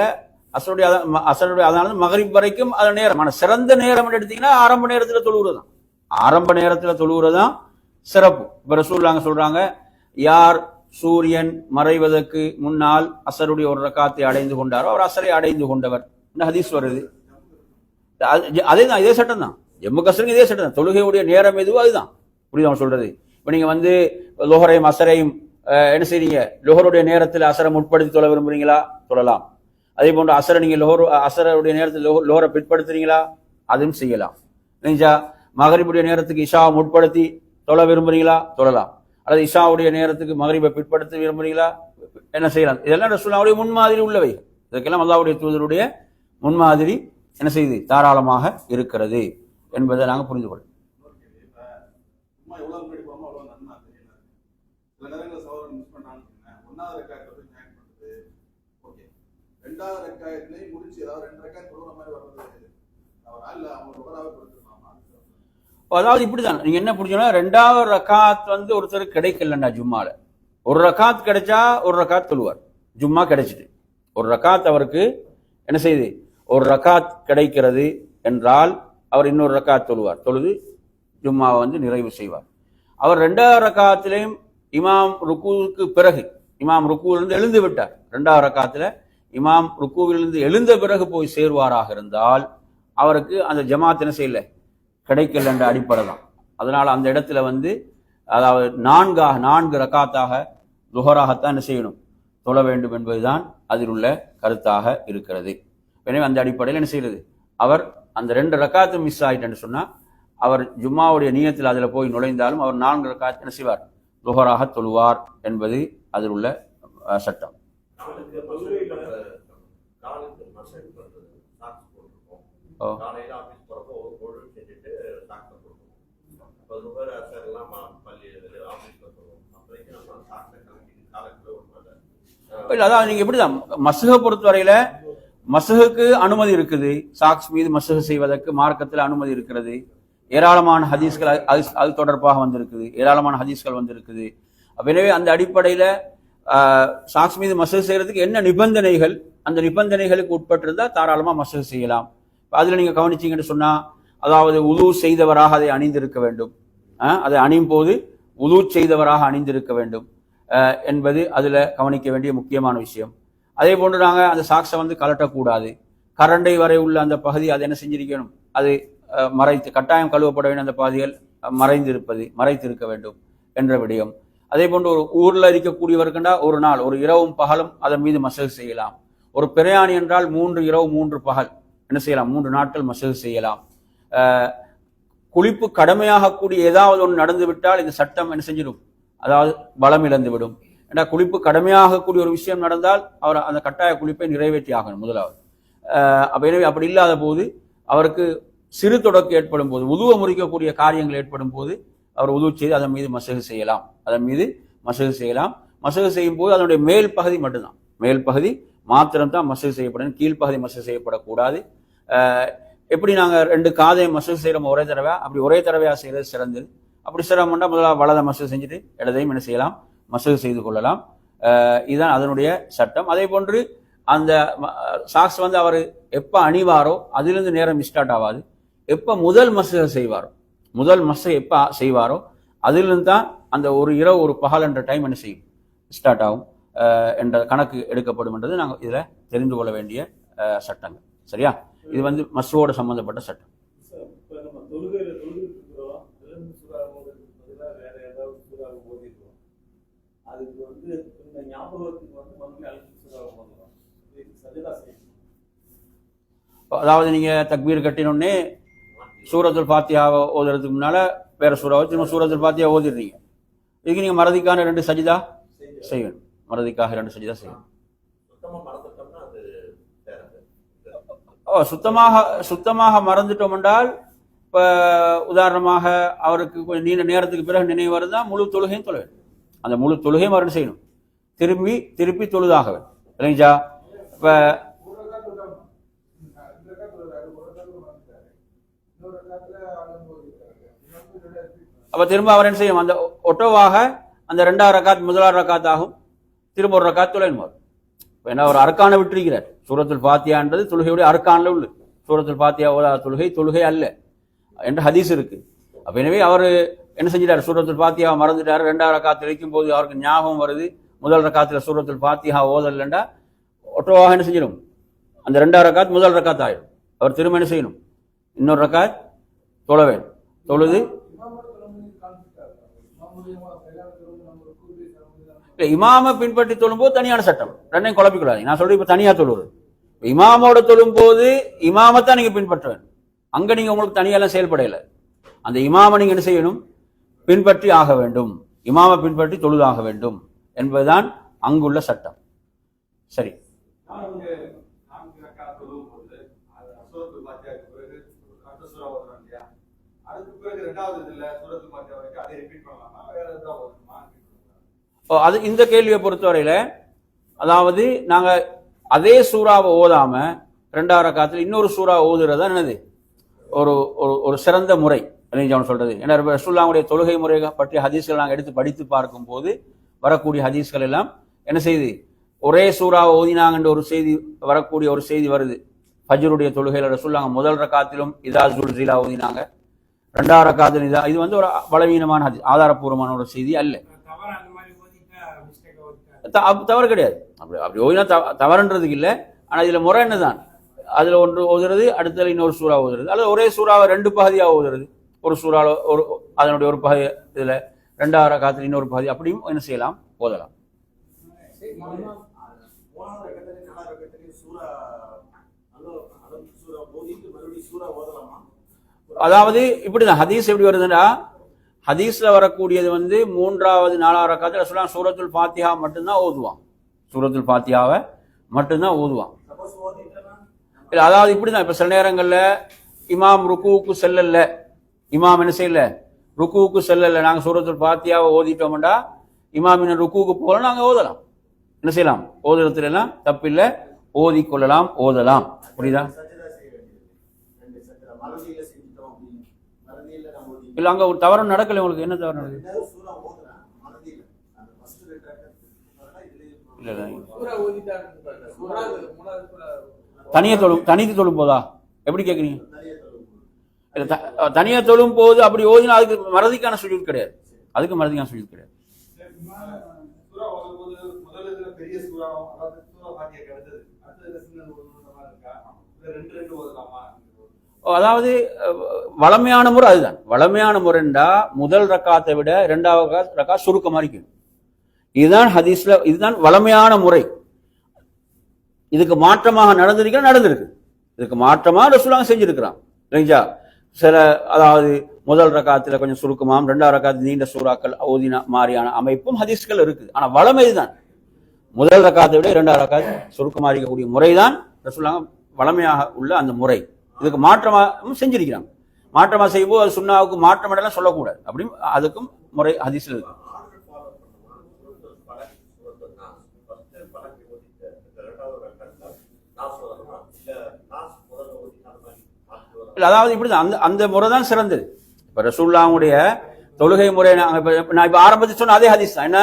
A: அசருடைய அதான் மகரிப் வரைக்கும் அது நேரம். ஆனா சிறந்த நேரம் எடுத்தீங்கன்னா ஆரம்ப நேரத்துல தொழுகிறதான், ஆரம்ப நேரத்துல தொழுகிறதான் சிறப்பு. இப்ப ரசூலுல்லாஹ் சொல்றாங்க, யார் சூரியன் மறைவதற்கு முன்னால் அசருடைய ஒரு ரக்காத்தை அடைந்து கொண்டாரோ அவர் அசரை அடைந்து கொண்டவர். இந்த ஹதீஸ் வருது. அதேதான், இதே சட்டம் தான், ஜம்மு கஸ்ருக்கு இதே சட்டம் தான். தொழுகையுடைய நேரம் எதுவோ அதுதான். புரியுதா சொல்றது? இப்ப நீங்க லுஹரையும் அசரையும் என்ன செய்றீங்க, லொஹருடைய நேரத்தில் அசரை முற்படுத்தி தொழ விரும்புறீங்களா, தொழலாம். அதே போன்று அசரை நீங்க அசருடைய நேரத்தில் லோஹரை பிற்படுத்துறீங்களா, அதுவும் செய்யலாம். இல்லைங்களா? மகரிபுடைய நேரத்துக்கு இஷாவை முற்படுத்தி தொழ விரும்புறீங்களா, தொழலாம். அல்லது இஷாவுடைய நேரத்துக்கு மகரிபை பிற்படுத்த விரும்புறீங்களா, என்ன செய்யலாம். இதெல்லாம் ரசூலுல்லாஹ்வுடைய முன்மாதிரி உள்ளவை. இதற்கெல்லாம் அல்லாஹ்வுடைய தூதருடைய முன்மாதிரி என்ன செய்து தாராளமாக இருக்கிறது என்பதை நாங்கள் புரிந்து கொள்ளும். அதாவது இப்படிதான் நீங்க என்ன புரிஞ்சோன்னா, 2வது ரக்காத் ஒருத்தர் கிடைக்கலண்டா ஜும்மால, ஒரு ரக்காத் கிடைச்சா ஒரு ரக்காத் தொழுவார். ஜும்மா கிடைச்சிட்டு ஒரு ரக்காத் அவருக்கு என்ன செய்யுது, ஒரு ரக்காத் கிடைக்கிறது என்றால் அவர் இன்னொரு ரக்காத் தொழுவார். தொழுது ஜும்மாவை நிறைவு செய்வார். அவர் 2வது ரக்காத்திலையும் இமாம் ருக்குவுக்கு பிறகு, இமாம் ருக்குவிலிருந்து எழுந்து விட்டார், 2வது ரக்காத்துல இமாம் ருக்குவிலிருந்து எழுந்த பிறகு போய் சேருவாராக இருந்தால் அவருக்கு அந்த ஜமாத் என்ன செய்யல, கிடைக்கல என்ற அடிப்படை தான். அதனால அந்த இடத்துல அதாவது 4 ரக்காத்தாக லுஹராகத்தான் என்ன செய்யணும், தொழ வேண்டும் என்பதுதான் அதில் உள்ள கருத்தாக இருக்கிறது. எனவே அந்த அடிப்படையில் என்ன செய்யறது, அவர் அந்த 2 ரக்காத்து மிஸ் ஆயிட்டேன்னு சொன்னா அவர் ஜும்மாவுடைய நியத்தில் அதில் போய் நுழைந்தாலும் அவர் 4 ரக்காத் என்ன செய்வார், லுஹராக தொழுவார் என்பது அதில் உள்ள சட்டம். அதாவது நீங்க எப்படிதான் மஸ்ஹை பொறுத்தவரையில மஸ்ஹுக்கு அனுமதி இருக்குது, சாக்ஸ் மீது மஸ்ஹு செய்வதற்கு மார்க்கத்தில் அனுமதி இருக்கிறது. ஏராளமான ஹதீஸ்கள் அது தொடர்பாக வந்திருக்குது, ஏராளமான ஹதீஸ்கள் வந்திருக்குது. எனவே அந்த அடிப்படையில சாக்ஸ் மீது மஸ்ஹு செய்யறதுக்கு என்ன நிபந்தனைகள், அந்த நிபந்தனைகளுக்கு உட்பட்டிருந்தா தாராளமா மஸ்ஹு செய்யலாம். அதுல நீங்க கவனிச்சீங்கன்னு சொன்னா, அதாவது உது செய்தவராக அதை அணிந்திருக்க வேண்டும், அதை அணியும் போது உது செய்தவராக அணிந்திருக்க வேண்டும் என்பது அதுல கவனிக்க வேண்டிய முக்கியமான விஷயம். அதே போன்று நாங்கள் அந்த சாக்ஸை கலட்டக்கூடாது. கரண்டை வரை உள்ள அந்த பகுதி அதை என்ன செஞ்சிருக்கணும், அது மறைத்து கட்டாயம் கழுவப்பட வேண்டிய அந்த பகுதிகள் மறைத்திருக்க வேண்டும் என்ற விடயம். அதே போன்று ஒரு ஊர்ல இருக்கக்கூடியவர்கண்டா ஒரு நாள் ஒரு இரவும் பகலும் அதன் மீது மஸ்ஹு செய்யலாம். ஒரு பிரயாணி என்றால் 3 இரவு 3 பகல் என்ன செய்யலாம், 3 நாட்கள் மஸ்ஹு செய்யலாம். குளிப்பு கடமையாகக்கூடிய ஏதாவது ஒன்று நடந்து விட்டால் இந்த சட்டம் என்ன செஞ்சிடும், அதாவது பலம் இழந்து விடும். ஏன்னா குளிப்பு கடமையாகக்கூடிய ஒரு விஷயம் நடந்தால் அவர் அந்த கட்டாய குளிப்பை நிறைவேற்றி ஆகணும் முதலாவது. எனவே அப்படி இல்லாத போது அவருக்கு சிறு தொடக்கு ஏற்படும் போது, உதுவை முறிக்கக்கூடிய காரியங்கள் ஏற்படும் போது அவர் உது செய்து அதன் மீது மஸ்ஹு செய்யலாம். மஸ்ஹு செய்யும் போது அதனுடைய மேல் பகுதி மட்டும்தான், மேல் பகுதி மாத்திரம்தான் மஸ்ஹு செய்யப்படும், கீழ்ப்பகுதி மஸ்ஹு செய்யப்படக்கூடாது. எப்படி நாங்கள் 2 காதையும் மஸ்ஹு செய்யறோம் ஒரே தடவை, அப்படி ஒரே தடவையா செய்யறது சிறந்தது. அப்படி சிரமம்னா முதலாக வலதை மஸ்ஹு செஞ்சுட்டு இடதையும் என்ன செய்யலாம், மஸ்ஹு செய்து கொள்ளலாம். இதுதான் அதனுடைய சட்டம். அதே போன்று அந்த சாக்ஸ் அவர் எப்ப அணிவாரோ அதிலிருந்து நேரம் ஸ்டார்ட் ஆகாது. எப்ப முதல் மஸ்ஹு செய்வாரோ, முதல் மஸ்ஹு எப்ப செய்வாரோ அதிலிருந்து தான் அந்த ஒரு இரவு ஒரு பகல் என்ற டைம் என்ன செய்யும், ஸ்டார்ட் ஆகும் என்ற கணக்கு எடுக்கப்படும் என்றது நாங்கள் இதுல தெரிந்து கொள்ள வேண்டிய சட்டங்கள். சரியா? இது மஸ்ஹோட சம்பந்தப்பட்ட சட்டம். அதாவது நீங்க தக்பீர் கட்டினோடனே சூரத்துல் ஃபாத்திஹாவை ஓதுறதுக்கு முன்னால வேற சூறாவை திரும்ப சூரத்துல் ஃபாத்திஹா ஓதிடுறீங்க. இதுக்கு நீங்க மறதிக்கான 2 சஜிதா செய்யணும், மறதிக்காக 2 சஜிதா செய்யணும். சுத்தமாக மறந்துட்டோம் என்றால், இப்ப உதாரணமாக அவருக்கு கொஞ்சம் நீண்ட நேரத்துக்கு பிறகு நினைவு வருதா, முழு தொழுகையும் தொழ வேண்டும். அந்த முழு தொழுகையும் மரணம் செய்யணும், திருப்பி தொழுதாக வேண்டும். இல்லைங்களா? அப்ப திரும்ப அவர் என்ன செய்யும், அந்த ஒட்டோவாக அந்த 2வது ரக்காத் முதலாவது ரக்காத் ஆகும், திரும்ப ஒரு ரக்காத் தொலைன்னு வரும். ஏன்னா ஒரு அர்க்கானை விட்டிருக்கிறார். சூரத்துல் ஃபாத்திஹான்றது தொழுகையுடைய அர்க்கான்ல உள்ள, சூரத்துல் ஃபாத்திஹா ஓதாத தொழுகை அல்ல என்ற ஹதீஸ் இருக்கு. அப்ப எனவே அவர் என்ன செஞ்சிட்டார், சூரத்துல் ஃபாத்திஹா மறந்துட்டார். 2வது ரக்காத் வைக்கும் போது அவருக்கு ஞாபகம் வருது முதல் ரக்காத்துல சூரத்துல் ஃபாத்திஹா ஓதல்லண்டா, ஒட்டோவாக என்ன செஞ்சிடும், அந்த 2வது ரக்காத் முதல் ரக்காத் ஆயிடும். அவர் திரும்ப என்ன செய்யணும், இன்னொரு ரக்காத் தொழ வேண்டும். தொழுது இல்லை, இமாமை பின்பற்றி தொழும்போது தனியான சட்டம், ரெண்டையும் குழப்பிக்கூடாது. நான் சொல்றேன் இப்ப தனியா தொழுவது, இமாமோட தொழும் போது இமாமத்தான் நீங்க பின்பற்ற வேண்டும். அங்க நீங்க உங்களுக்கு தனியெல்லாம் செயல்படையில, அந்த இமாமை நீங்க என்ன செய்யணும், பின்பற்றி ஆக வேண்டும், இமாமை பின்பற்றி தொழுதாக வேண்டும் என்பதுதான் அங்குள்ள சட்டம். சரி, அது இந்த கேள்வியை பொறுத்தவரையில, அதாவது நாங்க அதே சூறாவை ஓதாம 2வது ரக்காத்துல இன்னொரு சூறா ஓதுறதா என்னது ஒரு ஒரு சிறந்த முறை சொல்றது. ஏன்னா ரசூலுல்லாஹ்வுடைய தொழுகை முறை பற்றிய ஹதீஸ்கள் நாங்கள் எடுத்து படித்து பார்க்கும் போது வரக்கூடிய ஹதீஸ்கள் எல்லாம் என்ன செய்யுது, ஒரே சூறாவை ஓதினாங்கன்ற ஒரு செய்தி வரக்கூடிய ஒரு செய்தி வருது. ஃபஜ்ருடைய தொழுகையில ரசூலுல்லாஹ் முதல் ரக்காத்திலும் இதா ஜுல்சிலா ஓதினாங்க, 2வது ரக்காத்திலும் இதா. இது வந்து ஒரு பலவீனமான ஹதீஸ், ஆதாரப்பூர்வமான ஒரு செய்தி அல்ல, தவறு கிடையாது. அப்படி அப்படி ஓதினா தவறுன்றதுக்கு இல்லை. ஆனா இதுல முறை என்னதான், அதுல ஒன்று ஓதுறது, அடுத்தது இன்னொரு சூறா ஓதுறது, அல்லது ஒரே சூறாவை 2 பகுதியா ஓதுறது. ஒரு சூறால ஒரு அதனுடைய ஒரு பகுதி, இதுல 2வது ரக்காத்துல இன்னொரு பகுதி, அப்படியும் என்ன செய்யலாம், ஓதலாம். அதாவது இப்படிதான் ஹதீஸ் எப்படி வருதுன்னா, ஹதீஸ்ல வரக்கூடியது வந்து 3வது 4வது ரக்காத்துல ரசூலுல்லாஹ் சூரத்துல் ஃபாத்திஹா மட்டும்தான் ஓதுவான், சூரத்துல் ஃபாத்திஹாவை மட்டும்தான் ஓதுவான். இல்ல, அதாவது இப்படிதான். இப்ப சில நேரங்கள்ல இமாம் ருக்குவுக்கு செல்லல, இமாம் என்ன செய்யல, ருக்குவுக்கு செல்லல, நாங்க சூரத்துல் ஃபாத்திஹாவை ஓதிட்டோம்டா இமாம் இன்னும் ருக்குவுக்கு போல நாங்க ஓதலாம், என்ன செய்யலாம், ஓதுறதுல எல்லாம் தப்பில்லை, ஓதி கொள்ளலாம், ஓதலாம். புரியுதா? இல்ல, அங்க ஒரு தவறு நடக்கல. உங்களுக்கு என்ன தவறு நடக்குது? தனித்து தொழும் போதா எப்படி கேக்குறீங்க? தனியா தொழும் போது அப்படி ஓதினா அதுக்கு மறதிக்கான சுஜூத் கிடையாது, அதுக்கு மறதிக்கான சுஜூத் கிடையாது. அதாவது வளமையான முறை அதுதான். வளமையான முறைண்டா முதல் ரக்காத்தை விட 2வது ரக்கா சுருக்கமா இருக்கும். இதுதான் ஹதீஸ்ல, இதுதான் வளமையான முறை. இதுக்கு மாற்றமாக நடந்திருக்கு, இதுக்கு மாற்றமாக ரசூலுல்லாஹ் செஞ்சிருக்கிறான். சரிங்களா? சில, அதாவது முதல் ரக்காத்துல கொஞ்சம் சுருக்கமாம், 2வது ரக்காத்து நீண்ட சூறாக்கள் ஓதின மாதிரியான அமைப்பும் ஹதீஸ்கள் இருக்குது. ஆனா வளமை இதுதான், முதல் ரக்காத்தை விட 2வது ரக்காத்து சுருக்கமா இருக்கக்கூடிய முறைதான் ரசூலுல்லாஹ் வளமையாக உள்ள அந்த முறை. இதுக்கு மாற்றமாக செஞ்சிருக்கிறாங்க. மாற்றமா செய்யும்போது அது சுன்னாவுக்கு மாற்றம் எல்லாம் சொல்லக்கூடாது, அப்படி அதுக்கும் முறை ஹதீஸ்ல இருக்கு. இல்ல, அதாவது இப்படிதான், அந்த முறை தான் சிறந்தது. இப்ப ரசூலுல்லாஹ்வுடைய தொழுகை முறை நான் இப்ப ஆரம்பத்தில் சொன்ன அதே ஹதீஸ் தான். என்ன,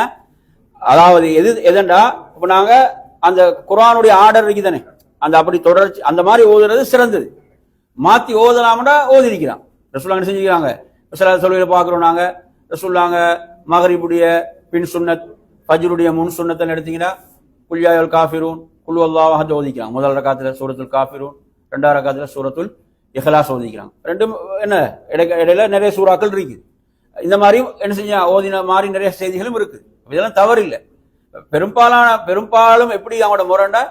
A: அதாவது எதுண்டா, இப்ப நாங்க அந்த குர்ஆனுடைய ஆர்டர் இருக்குதானே, அந்த அப்படி தொடர்ச்சி அந்த மாதிரி ஓதுறது சிறந்தது. மாத்தி ஓதலாம்டா ஓதி இருக்கிறான். ரசூலுல்லாஹ் செஞ்சுக்கிறாங்க. சில தொழுகையில பாக்குறோம் நாங்க, ரசூலுல்லாஹ் மகரிபுடைய பின் சுன்னத், ஃபஜ்ருடைய முன் சுன்னத்தை எடுத்தீங்கன்னா குல் யா அய்யுல் காஃபிரூன், குல் வல்லாஹு அஹத் ஓதிக்கிறாங்க. முதல் ரக்காத்துல சூரத்துல் காஃபிரூன், 2வது ரக்காத்துல சூரத்துல் இஹ்லாஸ் ஓதிக்கிறாங்க. ரெண்டும் என்ன இடையில நிறைய சூறாக்கள் இருக்கு. இந்த மாதிரியும் என்ன செஞ்ச ஓதின மாதிரி நிறைய செய்திகளும் இருக்கு. இதெல்லாம் தவறு இல்லை. பெரும்பாலும் எப்படி அவங்களோட முரண்டா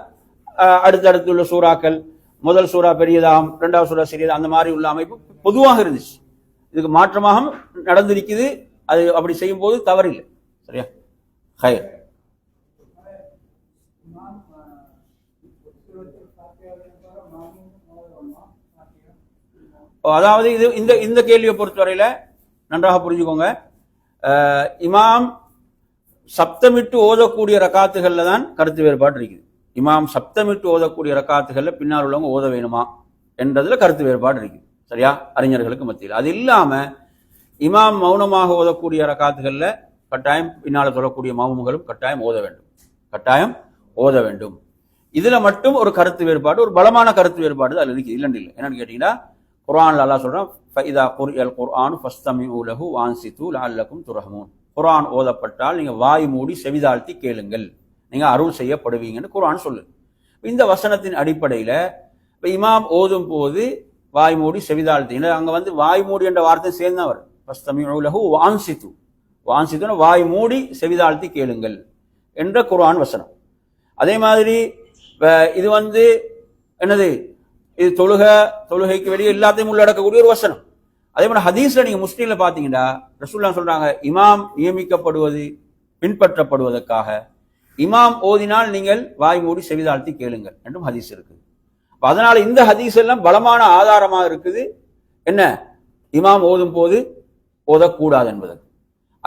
A: அடுத்தடுத்து உள்ள சூறாக்கள், முதல் சூறா பெரியதாகும், 2வது சூறா சிறியதா, அந்த மாதிரி உள்ள அமைப்பு பொதுவாக இருந்துச்சு. இதுக்கு மாற்றமாக நடந்திருக்குது. அது அப்படி செய்யும் போது தவறில்லை. சரியா? ஹைர். அதாவது இது இந்த கேள்வியை பொறுத்தவரையில நன்றாக புரிஞ்சுக்கோங்க. இமாம் சப்தமிட்டு ஓதக்கூடிய ரக்காத்துகள்ல தான் கருத்து வேறுபாடு இருக்குது. இமாம் சப்தமிட்டு ஓதக்கூடிய ரக்காத்துகள்ல பின்னால் உள்ளவங்க ஓத வேணுமா என்றதுல கருத்து வேறுபாடு இருக்குது. சரியா? அறிஞர்களுக்கு மத்தியில். அது இல்லாம இமாம் மௌனமாக ஓதக்கூடிய ரக்காத்துகள்ல கட்டாயம் பின்னால சொல்லக்கூடிய மாமும்களும் கட்டாயம் ஓத வேண்டும். இதுல மட்டும் ஒரு கருத்து வேறுபாடு, ஒரு பலமான கருத்து வேறுபாடு அதுல இருக்குது. இல்லைன்னு இல்லை. என்னன்னு கேட்டீங்கன்னா, குர்ஆன்ல அல்லாஹ் சொல்றான், ஃபஇதா குர்இல் குர்ஆனு ஃபஸ்தமிஉ லஹு வஅன்சிது லஅல்லகும் துர்ஹமூன். குர்ஆன் ஓதப்பட்டால் நீங்க வாய் மூடி செவிதாழ்த்தி கேளுங்கள், நீங்க அருள் செய்யப்படுவீங்கன்னு குர்ஆன் சொல்லு. இந்த வசனத்தின் அடிப்படையில இப்ப இமாம் ஓதும் போது வாய் மூடி செவிதாழ்த்தி, அங்க வந்து வாய் மூடி என்ற வார்த்தை சேர்ந்தா வரும். ஃபஸ்தமிஉ லஹு வஅன்சிது, வாய் மூடி செவிதாழ்த்தி கேளுங்கள். என்ற குர்ஆன் வசனம். அதே மாதிரி இது என்னது, இது தொழுகைக்கு வெளியே எல்லாத்தையும் உள்ளடக்கக்கூடிய ஒரு வசனம். அதே மாதிரி ஹதீஸ்ல நீங்க முஸ்லீம்ல பாத்தீங்கன்னா ரசூலுல்லாஹ் சொல்றாங்க, இமாம் நியமிக்கப்படுவது பின்பற்றப்படுவதற்காக, இமாம் ஓதினால் நீங்கள் வாய் மூடி செவிதாழ்த்தி கேளுங்கள் என்றும் ஹதீஸ் இருக்குது. அதனால இந்த ஹதீஸ் எல்லாம் பலமான ஆதாரமாக இருக்குது என்ன, இமாம் ஓதும் போது ஓதக்கூடாது என்பது.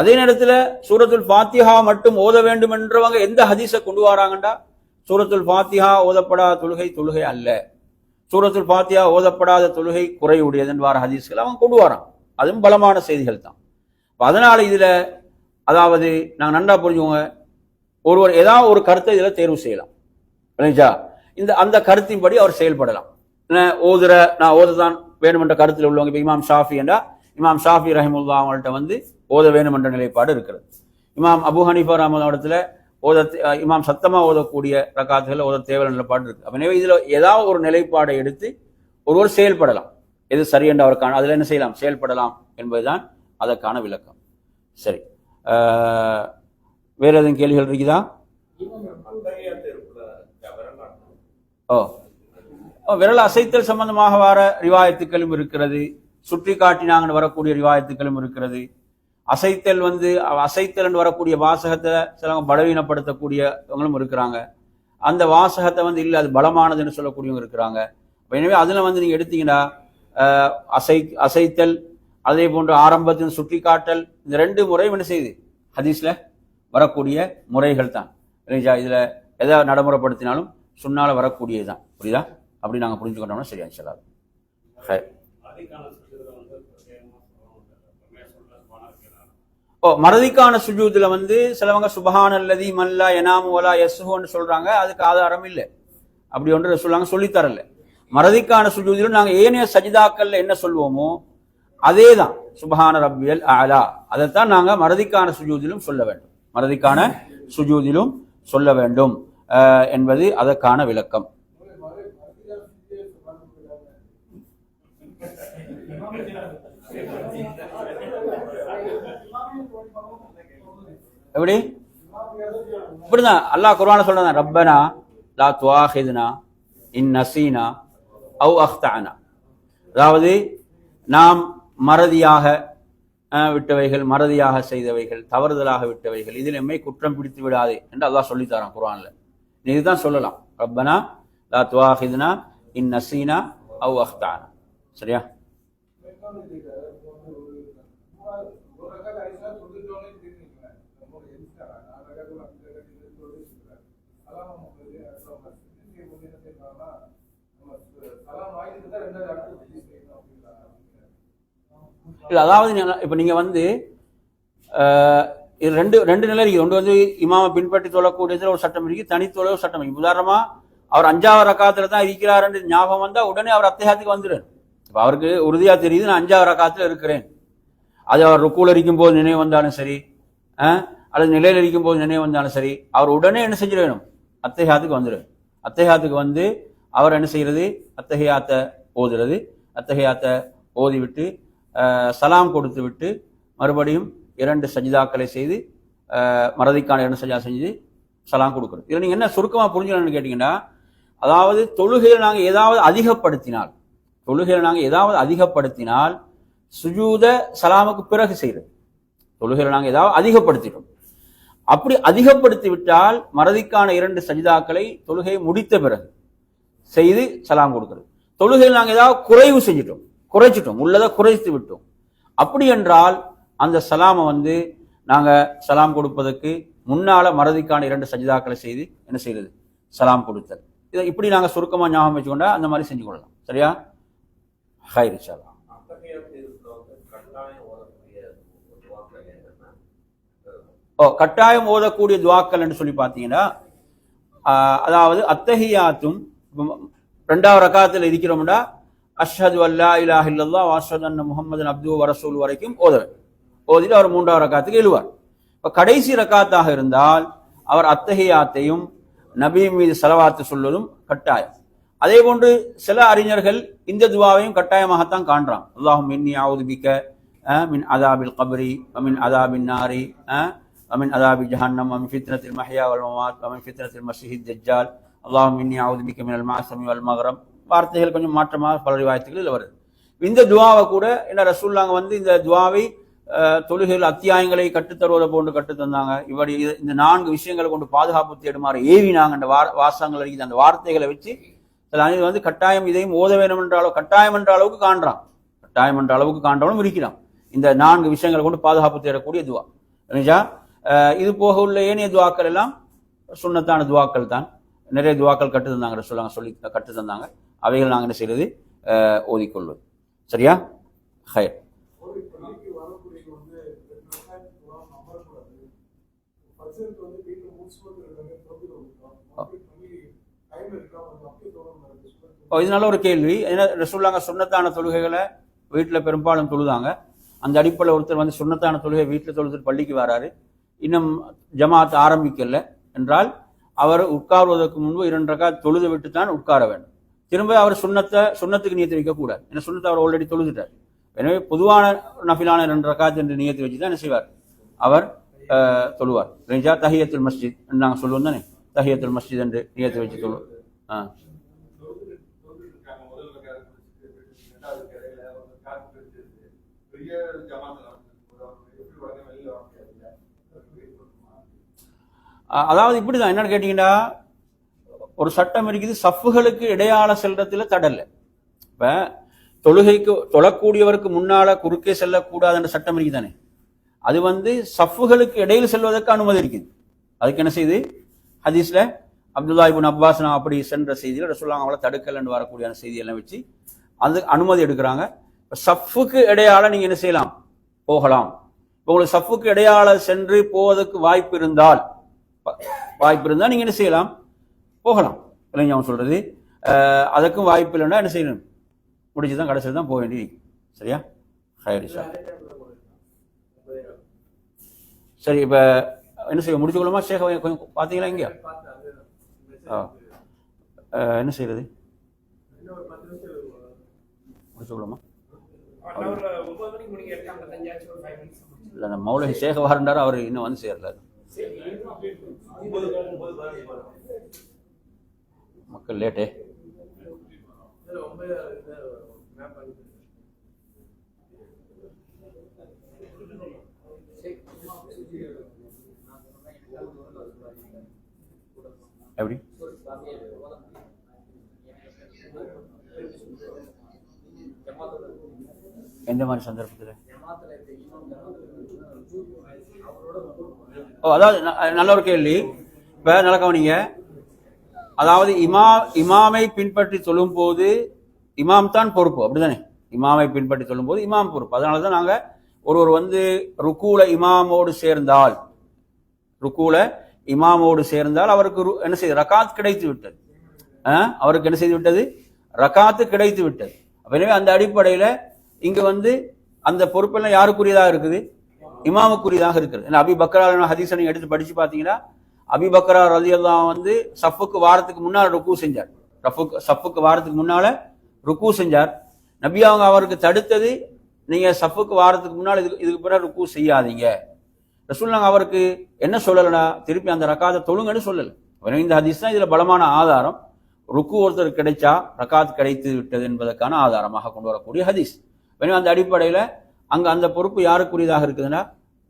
A: அதே நேரத்தில் சூரத்துல் ஃபாத்திஹா மட்டும் ஓத வேண்டும் என்றவங்க எந்த ஹதீஸை கொண்டு வராங்கண்டா, சூரத்துல் ஃபாத்திஹா ஓதப்படாத தொழுகை அல்ல, சூரத்துல் ஃபாத்திஹா ஓதப்படாத தொழுகை குறையுடையது என்பார் ஹதீஸ்கள் அவங்க கொண்டு வராங்க. அதுவும் பலமான செய்திகள் தான். அதனால இதுல அதாவது நாங்கள் நன்றா புரிஞ்சுக்கோங்க, ஒருவர் ஏதாவது ஒரு கருத்தை இதுல தேர்வு செய்யலாம். அந்த கருத்தின்படி அவர் செயல்படலாம். நான் ஓததான் வேணும் என்ற கருத்தில் உள்ளவங்க, இப்போ இமாம் ஷாஃபி என்றா இமாம் ஷாஃபி ரஹிமுல்லா அவங்கள்ட்ட ஓத வேணும் என்ற நிலைப்பாடு இருக்கிறது. இமாம் அபு ஹனீஃபா ரஹ்மத்துல்லாஹி இமாம் சத்தமா ஓதக்கூடிய ரக்காத்துகள் ஓத தேவை நிலைப்பாடு இருக்கு. எனவே இதுல ஏதாவது ஒரு நிலைப்பாடை எடுத்து ஒருவர் செயல்படலாம். எது சரி என்று அவருக்கான அதுல என்ன செய்யலாம், செயல்படலாம் என்பதுதான் அதற்கான விளக்கம். சரி, வேற எதுவும் கேள்விகள் இருக்குதா? விரல் அசைத்தல் சம்பந்தமாக வர ரிவாயத்துக்களும் இருக்கிறது, சுற்றி காட்டினாங்கன்னு வரக்கூடிய ரிவாயத்துக்களும் இருக்கிறது. அசைத்தல் அசைத்தல் என்று வரக்கூடிய வாசகத்தை சிலவங்க பலவீனப்படுத்தக்கூடியவங்களும் இருக்கிறாங்க. அந்த வாசகத்தை இல்லை அது பலமானதுன்னு சொல்லக்கூடியவங்க இருக்கிறாங்க. எனவே அதுல நீங்க எடுத்தீங்கன்னா அசைத்தல் அதே போன்று ஆரம்பத்தின் சுற்றி காட்டல், இந்த ரெண்டு முறையும் என்ன செய்யுது ஹதீஸ்ல வரக்கூடிய முறைகள் தான். இதுல எதாவது நடைமுறைப்படுத்தினாலும் சுன்னால வரக்கூடியதுதான். புரியுதா? அப்படி நாங்க புரிஞ்சுக்கிட்டோம்னா சரியா இன்ஷா அல்லாஹ். மறதிக்கான சுஜூதுல சிலவங்க சுபஹானல்லதி மல்லா யனாமு வலா யஸ்ஹுன்னு சொல்றாங்க. அதுக்கு ஆதாரம் இல்லை, அப்படி ஒன்று சொல்றாங்க, சொல்லித்தரல. மறதிக்கான சுஜூதிலும் நாங்க ஏனைய சஜிதாக்கள்ல என்ன சொல்வோமோ அதே தான் சுபஹான ரப்பியல் அலா, அதைத்தான் நாங்க மறதிக்கான சுஜூதிலும் சொல்ல வேண்டும், மறதிக்கான சுஜூதிலும் சொல்ல வேண்டும் என்பது அதற்கான விளக்கம். எப்படி இப்படிதான் அல்லாஹ் குர்ஆன்ல சொல்றான், ரப்பனா லா துஆஹிதுனா இன் நஸீனா அவ் அக்தஅனா, அதாவது நாம் மறதியாக விட்டவைகள், மறதியாக செய்தவைகள், தவறுதலாக விட்டவைகள், இதில் எம்மை குற்றம் பிடித்து விடாதே என்று அல்லாஹ் சொல்லித்தரான் குர்ஆன்ல. இதுதான் சொல்லலாம், ரப்பனா லா துஆஹிதுனா இன் நஸீனா அவ் அக்தஅனா. சரியா? அதாவது இப்ப நீங்க ரெண்டு நிலை இருக்கு. ஒன்று இமாம பின்பற்றி தொழக்கூடியதுல ஒரு சட்டம் இருக்கு, தனித்தொழ ஒரு சட்டம் இருக்கு. உதாரணமா அவர் 5வது ரக்காத்துல தான் இருக்கிறார் என்று ஞாபகம் வந்தா உடனே அவர் அத்தஹியாத்துக்கு வந்துடுறார். இப்ப அவருக்கு உறுதியா தெரியுது நான் 5வது ரக்காத்துல இருக்கிறேன். அது அவர் ருக்கூல இருக்கும் போது நினைவு வந்தாலும் சரி, அல்லது நிலையில் இருக்கும் போது நினைவு வந்தாலும் சரி, அவர் உடனே என்ன செஞ்சிட வேணும், அத்தஹியாத்துக்கு வந்துடுறார். அத்தஹியாத்துக்கு அவர் என்ன செய்யறது, அத்தஹியாத்தை ஓதுறது. அத்தஹியாத்தை ஓதிவிட்டு சலாம் கொடுத்து விட்டு மறுபடியும் 2 சஜிதாக்களை செய்து மறதிக்கான 2 சஜிதா செஞ்சு சலாம் கொடுக்குறது. இதில் நீங்க என்ன சுருக்கமா புரிஞ்சுக்கணும்னு கேட்டீங்கன்னா, அதாவது தொழுகையில் நாங்கள் ஏதாவது அதிகப்படுத்தினால் சுஜூத சலாமுக்கு பிறகு செய்யறது. தொழுகையில் நாங்கள் ஏதாவது அதிகப்படுத்திட்டோம், அப்படி அதிகப்படுத்தி விட்டால் மறதிக்கான 2 சஜிதாக்களை தொழுகையை முடித்த பிறகு செய்து சலாம் கொடுக்கிறது. தொழுகையில் நாங்கள் ஏதாவது குறைச்சிட்டோம், உள்ளதை குறைத்து விட்டோம், அப்படி என்றால் அந்த சலாமை நாங்க சலாம் கொடுப்பதற்கு முன்னால மறதிக்கான 2 சஜிதாக்களை செய்து என்ன செய்யறது, சலாம் கொடுத்தல். இதை இப்படி நாங்க சுருக்கமா ஞாபகம் வச்சுக்கொண்டா அந்த மாதிரி செஞ்சு கொள்ளலாம். சரியா? ஹைர் இன்ஷா அல்லாஹ். கட்டாயம் ஓதக்கூடிய துவாக்கள் என்று சொல்லி பார்த்தீங்கன்னா, அதாவது அத்தஹியாத்தும் 2வது ரக்காத்தில் இருக்கிறோம்டா அஷ்ஹது அல்லா இலாஹ இல்லல்லாஹ் வ அஷ்ஹது அன்ன முஹம்மதன் அப்துஹு வ ரசூலுஹு வரைக்கும் ஓதிட்டு அவர் 3வது ரக்காத்துக்கு எழுவார். இப்ப கடைசி ரக்காத்தாக இருந்தால் அவர் அத்தஹியாத்தையும் நபி மீது ஸலவாத்து சொல்வதும் கட்டாயம். அதே போன்று சில அறிஞர்கள் இந்த துவாவையும் கட்டாயமாகத்தான் காண்றான். அல்லாஹும்ம இன்னி அஊது பிக மின் அஸாபில் கப்ரி வ மின் அஸாபின் நாரி ومن عذاب جهنم ومن فتنة المحيا والممات ومن فتنة المسيح الدجال اللهم إني أعوذ بك من المعصم والمغرم. வார்த்தைகள் கொஞ்சம் மாற்றமாக பல ரிவாயத்துகள் இதில் வருது. இந்த துவாவை கூட என்ன ரசூலுல்லாஹ் வந்து இந்த துவாவை தொழுகைகள் அத்தியாயங்களை கற்றுத்தருவதை போன்று கற்றுத்தந்தாங்க. இப்படி இந்த 4 விஷயங்களை கொண்டு பாதுகாப்பு தேடுமாறு ஏவினாங்க. அந்த வாசகங்கள் இருக்குது, அந்த வார்த்தைகளை வச்சு இது வந்து கட்டாயம் இதையும் ஓத வேணும் என்ற அளவு கட்டாயம் என்ற அளவுக்கு காண்றான், கட்டாயம் என்ற அளவுக்கு காண்றவனும் இருக்கிறான். இந்த 4 விஷயங்களை கொண்டு பாதுகாப்பு தேடக்கூடிய துவா. இது போக உள்ள ஏனைய துவாக்கள் எல்லாம் சுன்னத்தான துவாக்கள் தான். நிறைய துவாக்கள் கற்று தந்தாங்க ரசூலுல்லாஹ் சொல்லி கற்று தந்தாங்க. அவைகள் நாங்கள் என்ன செய்யறது ஓதிக்கொள்வது. சரியா? ஹைர். இதனால ஒரு கேள்வி, ஏன்னா ரசூலுல்லாஹ் சுன்னத்தான தொழுகைகளை வீட்டில் பெரும்பாலும் தொழுதாங்க. அந்த அடிப்படையில் ஒருத்தர் வந்து சுன்னத்தான தொழுகை வீட்டில் தொழுது பள்ளிக்கு வராரு, இன்னும் ஜமாத் ஆரம்பிக்கல என்றால் அவர் உட்காருவதற்கு முன்பு 2 ரக்காத் தொழுது விட்டு தான் உட்கார வேண்டும். திரும்ப அவர் சுன்னத்துக்கு நியத்து வைக்கக்கூடாது. ஏன்னா சுன்னத்தை அவர் ஆல்ரெடி தொழுதுட்டார். எனவே பொதுவான நஃபிலான 2 ரக்காத் என்று நியத்து வச்சு தான் என்ன செய்வார், அவர் தொழுவார். தஹியத்துல் மஸ்ஜித் நாங்கள் சொல்லுவோம் தானே, தஹியத்துல் மஸ்ஜித் என்று நியத்து வச்சு தொழுவோம். அதாவது இப்படிதான், என்னன்னு கேட்டீங்கன்னா ஒரு சட்டம் இருக்குது, சஃப்புகளுக்கு இடையாள செல்றதுல தடல்ல. இப்ப தொழுகைக்கு தொழக்கூடியவருக்கு முன்னால குறுக்கே செல்லக்கூடாதுன்ற சட்டம் இருக்குதானே, அது வந்து சஃப்புகளுக்கு இடையில் செல்வதற்கு அனுமதி இருக்குது. அதுக்கு என்ன செய்யுது, ஹதீஸ்ல அப்துல்லா இப்னு அப்பாஸ் நான் அப்படி சென்ற செய்தியில் ரசூலுல்லாஹ் அவளை தடுக்கலன்னு வரக்கூடிய செய்தியெல்லாம் வச்சு அது அனுமதி எடுக்கிறாங்க. சஃப்புக்கு இடையால நீங்க என்ன செய்யலாம், போகலாம். உங்களுக்கு சஃப்புக்கு இடையால சென்று போவதற்கு வாய்ப்பு இருந்தால் நீங்க என்ன செய்யலாம், போகலாம். இல்லைங்க அவன் சொல்றது, அதுக்கும் வாய்ப்பு இல்லைன்னா என்ன செய்யணும், முடிச்சுதான் கடைசியில் தான் போக வேண்டியது. சரியா? ஹைரிஷா. சரி, இப்ப என்ன செய்ய முடிச்சுக்கொள்ளுமா ஷேக்? கொஞ்சம் பாத்தீங்களா இங்க என்ன செய்யறது, முடிச்சுக்கொள்ளுமா? இல்ல நம்ம மௌலவி ஷேக் வாரண்டாரு, அவர் இன்னும் வந்து சேரல. மக்கள் லேட்டே. எப்படி எந்த மாதிரி சந்தர்ப்பத்தில்? அதாவது நல்ல ஒரு கேள்வி. இப்ப நல்ல கவனிங்க, அதாவது இமாமை பின்பற்றி சொல்லும் போது இமாம் தான் பொறுப்பு, அப்படிதானே? இமாமை பின்பற்றி சொல்லும் போது இமாம் பொறுப்பு. அதனாலதான் நாங்க ஒருவர் வந்து ருக்கூல இமாமோடு சேர்ந்தால் அவருக்கு என்ன செய்யுது, ரகாத் கிடைத்து விட்டது. அவருக்கு என்ன செய்து விட்டது, ரகாத்து கிடைத்து விட்டது. எனவே அந்த அடிப்படையில இங்க வந்து அந்த பொறுப்பெல்லாம் யாருக்குரியதாக இருக்குது, இமாமுக்குரியதாக இருக்கிறது. ஏன்னா அபி பக்ரா ஹதீஸை நீங்க எடுத்து படிச்சு பாத்தீங்கன்னா, அபி பக்ரா ரலியல்லாஹு வந்து சஃப்புக்கு வாரத்துக்கு முன்னால ருக்கு செஞ்சார். சஃப்புக்கு வாரத்துக்கு முன்னால ருக்கு செஞ்சார். நபி அவங்க அவருக்கு தடுத்தது, நீங்க சஃப்புக்கு வாரத்துக்கு முன்னால இதுக்கு பிறகு ருக்கு செய்யாதீங்க. ரசூலுல்லாஹ் அவருக்கு என்ன சொல்லலனா, திருப்பி அந்த ரக்காத்தை தொழுங்கன்னு சொல்லல. இந்த ஹதீஸ் தான் இதுல பலமான ஆதாரம். ருக்கு ஒருத்தர் கிடைச்சா ரக்காத் கிடைத்து விட்டது என்பதற்கான ஆதாரமாக கொண்டு வரக்கூடிய ஹதீஸ். அந்த அடிப்படையில அங்க அந்த பொறுப்பு யாருக்குரியதாக இருக்குதுன்னா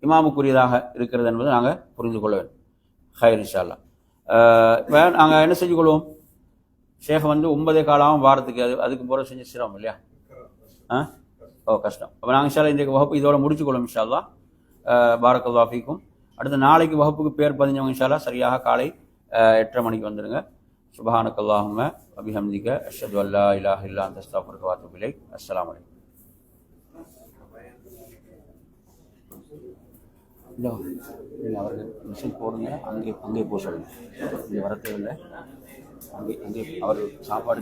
A: இமாமுக்குரியதாக இருக்கிறது என்பதை நாங்க புரிந்து கொள்ள வேண்டும். ஹைர் இன்ஷா அல்லாஹ். நாங்க என்ன செஞ்சு கொள்வோம், ஷேக் வந்து 9 காலம் வாரத்துக்கு அதுக்கு போற செஞ்சு சிரமம் இல்லையா? கஷ்டம். அப்ப நாங்க இன்ஷா அல்லாஹ் இன்றைக்கு வகுப்பு இதோட முடிச்சு கொள்வோம் இன்ஷா அல்லாஹ். பாரக்கல்லாஹு ஃபீக்கும். அடுத்த நாளைக்கு வகுப்புக்கு பேர் பதிஞ்சவங்க இன்ஷா அல்லாஹ் சரியாக காலை 8:30 மணிக்கு வந்துடுங்க. சுப்ஹானக்கல்லாஹும்ம வ பிஹம்திக அஷ்ஹது அல்லா இலாஹ இல்லா அன்த அஸ்தக்ஃபிருக வ அத்தூபு இலைக். அஸ்ஸலாமு அலைக்கும். இல்லை அவர்கள் மிஷின் போடுங்க, அங்கே போக சொல்லுங்கள். இங்கே வர தேவையில்லை, அங்கே அவர் சாப்பாடு